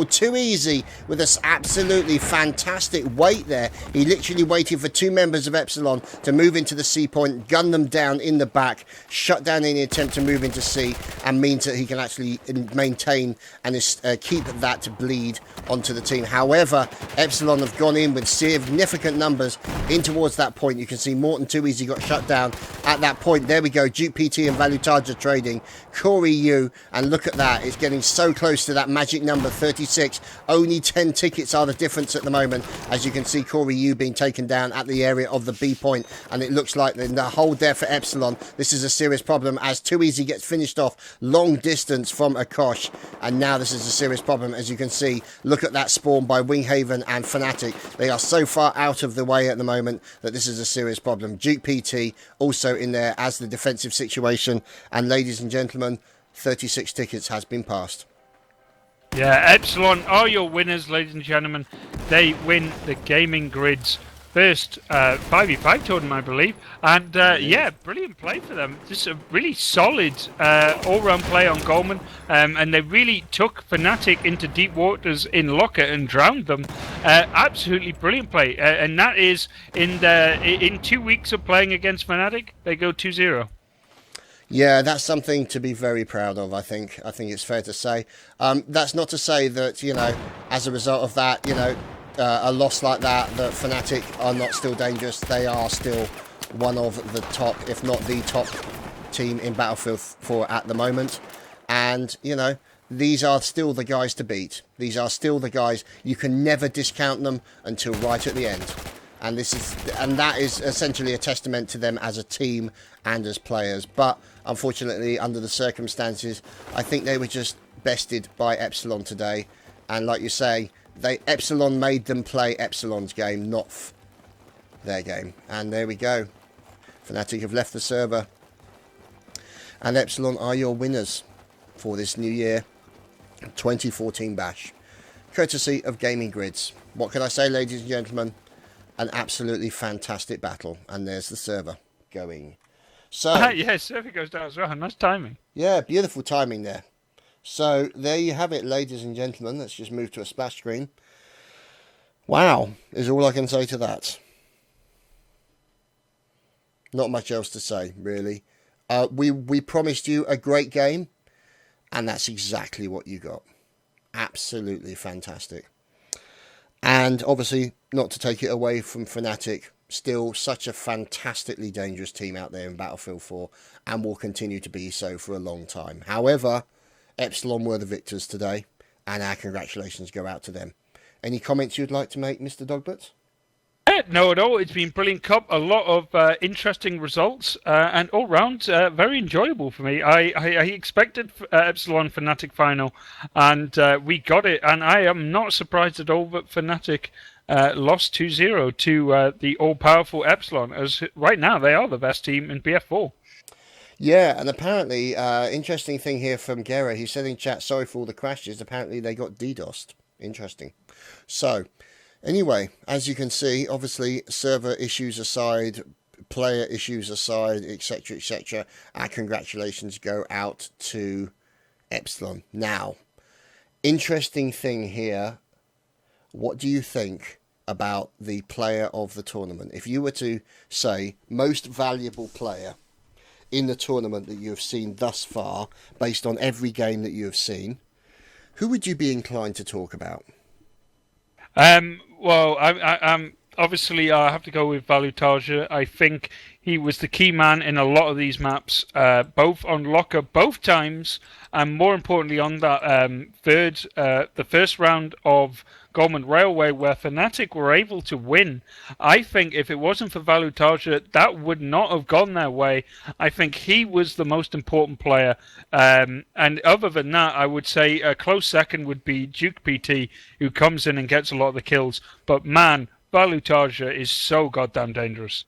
Too Easy with this absolutely fantastic wait there. He literally waited for 2 members of Epsilon to move into the C point, gun them down in the back, shut down any attempt to move into C, and means that he can actually maintain and keep that bleed onto the team. However, Epsilon have gone in with significant numbers in towards that point. You can see Morton Too Easy got shut down at that point. There we go. Duke PT and Value Target trading. Corey Yu, and look at that. It's getting so close to that magic number, 36. Only 10 tickets are the difference at the moment. As you can see, Corey Yu being taken down at the area of the B point, and it looks like the hold there for Epsilon. This is a serious problem as Too Easy gets finished off long distance from Akosh, and now this is a serious problem. As you can see, look at that spawn by Winghaven and Fnatic. They are so far out of the way at the moment that this is a serious problem. Duke PT also in there as the defensive situation, and ladies and gentlemen, 36 tickets has been passed. Yeah, Epsilon are your winners, ladies and gentlemen. They win the Gaming Grid's first 5v5 tournament, I believe. And yeah, brilliant play for them. Just a really solid all-round play on Goldman. And they really took Fnatic into deep waters in Locker and drowned them. Absolutely brilliant play. And that is in 2 weeks of playing against Fnatic, they go 2-0. Yeah, that's something to be very proud of, I think. I think it's fair to say. That's not to say that, you know, as a result of that, you know, a loss like that Fnatic are not still dangerous. They are still one of the top, if not the top team in Battlefield 4 at the moment. And, you know, these are still the guys to beat. These are still the guys. You can never discount them until right at the end. And that is essentially a testament to them as a team and as players. But unfortunately, under the circumstances, I think they were just bested by Epsilon today. And like you say, Epsilon made them play Epsilon's game, not their game. And there we go. Fnatic have left the server. And Epsilon are your winners for this new year 2014 Bash. Courtesy of Gaming Grids. What can I say, ladies and gentlemen? An absolutely fantastic battle, and there's the server going. So yeah, server goes down as well. Nice timing. Yeah, beautiful timing there. So there you have it, ladies and gentlemen. Let's just move to a splash screen. Wow, is all I can say to that. Not much else to say, really. We promised you a great game, and that's exactly what you got. Absolutely fantastic. And obviously, not to take it away from fnatic, still such a fantastically dangerous team out there in Battlefield 4, and will continue to be so for a long time. However, Epsilon were the victors today, and our congratulations go out to them. Any comments you'd like to make, Mr. Dogbert? No, at all. It's been brilliant cup. A lot of interesting results, and all round very enjoyable for me. I expected Epsilon Fnatic final, and we got it. And I am not surprised at all that Fnatic lost 2-0 to the all-powerful Epsilon, as right now they are the best team in BF4. Yeah, and apparently, interesting thing here from Gera. He said in chat, sorry for all the crashes. Apparently, they got DDoSed. Interesting. So, anyway, as you can see, obviously, server issues aside, player issues aside, etc., etc., our congratulations go out to Epsilon. Now, interesting thing here. What do you think about the player of the tournament? If you were to say most valuable player in the tournament that you have seen thus far, based on every game that you have seen, who would you be inclined to talk about? Well, I'm obviously I have to go with Valutaja. I think he was the key man in a lot of these maps, both on Locker, both times, and more importantly on that the first round of Goldman Railway, where Fnatic were able to win. I think if it wasn't for Valutaja, that would not have gone their way. I think he was the most important player. And other than that, I would say a close second would be Duke PT, who comes in and gets a lot of the kills. But man, Valutaja is so goddamn dangerous.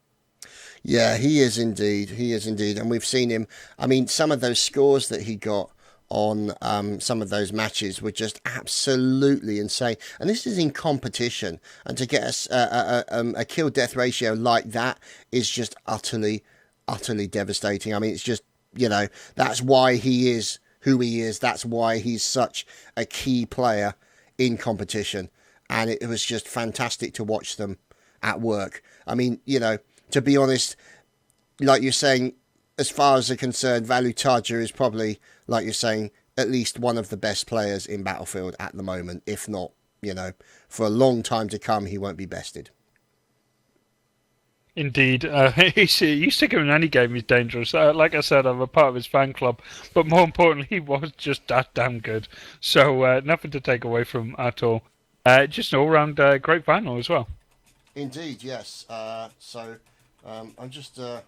Yeah, he is indeed. He is indeed. And we've seen him. I mean, some of those scores that he got on some of those matches were just absolutely insane. And this is in competition. And to get a kill death ratio like that is just utterly, utterly devastating. I mean, it's just, that's why he is who he is. That's why he's such a key player in competition. And it was just fantastic to watch them at work. I mean, to be honest, like you're saying, as far as they're concerned, Valutaja is probably, like you're saying, at least one of the best players in Battlefield at the moment. If not, for a long time to come, he won't be bested. Indeed. You stick him in any game, he's dangerous. Like I said, I'm a part of his fan club. But more importantly, he was just that damn good. So nothing to take away from at all. Just an all-round great final as well. Indeed, yes. I'm just... right.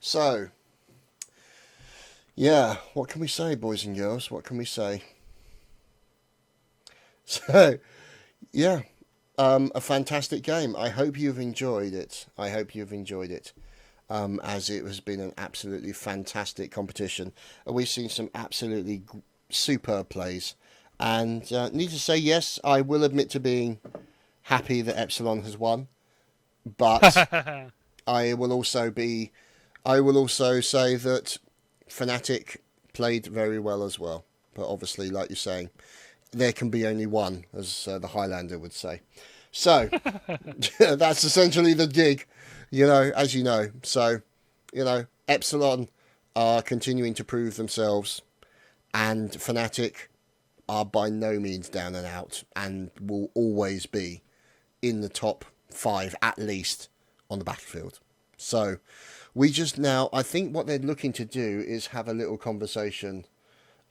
So, yeah, what can we say, boys and girls? What can we say? So, yeah, a fantastic game. I hope you've enjoyed it. As it has been an absolutely fantastic competition. We've seen some absolutely superb plays. And need to say, yes, I will admit to being happy that Epsilon has won. But I will also say that Fnatic played very well as well. But obviously, like you're saying, there can be only one, as the Highlander would say. So, that's essentially the gig, as you know. So, Epsilon are continuing to prove themselves, and Fnatic are by no means down and out, and will always be in the top 5 at least on the battlefield. So, I think what they're looking to do is have a little conversation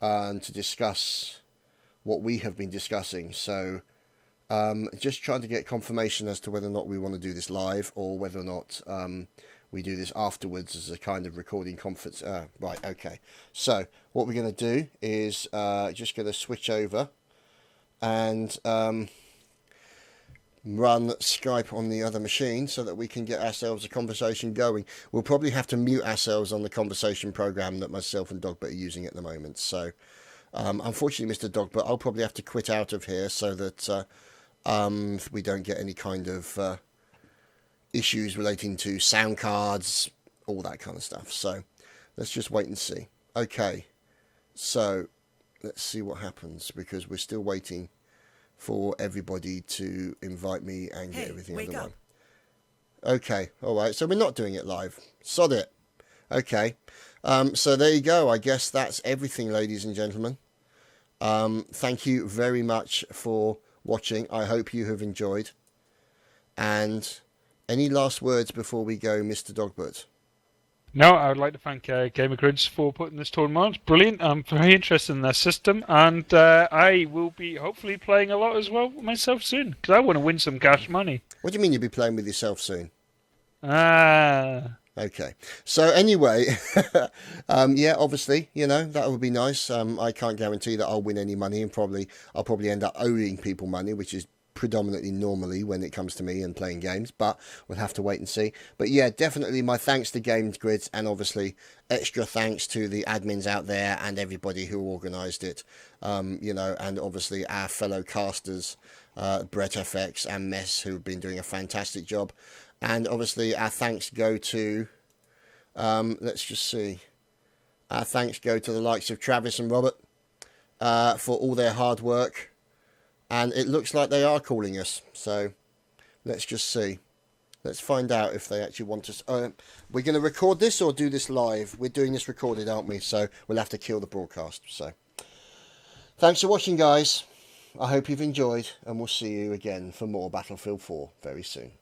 to discuss what we have been discussing. So, just trying to get confirmation as to whether or not we want to do this live, or whether or not we do this afterwards as a kind of recording conference. Right, okay. So what we're going to do is just going to switch over and run Skype on the other machine so that we can get ourselves a conversation going. We'll probably have to mute ourselves on the conversation program that myself and Dogbert are using at the moment. So unfortunately, Mr. Dogbert, I'll probably have to quit out of here so that We don't get any kind of issues relating to sound cards, all that kind of stuff. So let's just wait and see. Okay, so let's see what happens, because we're still waiting for everybody to invite me and get everything under one. Okay, all right, so we're not doing it live. Sod it. Okay, so there you go. I guess that's everything, ladies and gentlemen. Thank you very much for watching. I hope you have enjoyed. And any last words before we go, Mr. Dogbert? No, I would like to thank Gamer Grids for putting this tournament on. It's brilliant. I'm very interested in their system, and I will be hopefully playing a lot as well myself soon, because I want to win some cash money. What do you mean you'll be playing with yourself soon? Okay. So anyway, yeah, obviously, that would be nice. I can't guarantee that I'll win any money, and I'll probably end up owing people money, which is predominantly normally when it comes to me and playing games, but we'll have to wait and see. But yeah, definitely my thanks to Games Grids, and obviously extra thanks to the admins out there and everybody who organised it, and obviously our fellow casters, Brett FX and Mess, who've been doing a fantastic job. And obviously our thanks go to, let's just see, our thanks go to the likes of Travis and Robert for all their hard work. And it looks like they are calling us, so let's just see. Let's find out if they actually want us. We're going to record this or do this live? We're doing this recorded, aren't we? So we'll have to kill the broadcast. So thanks for watching, guys. I hope you've enjoyed, and we'll see you again for more Battlefield 4 very soon.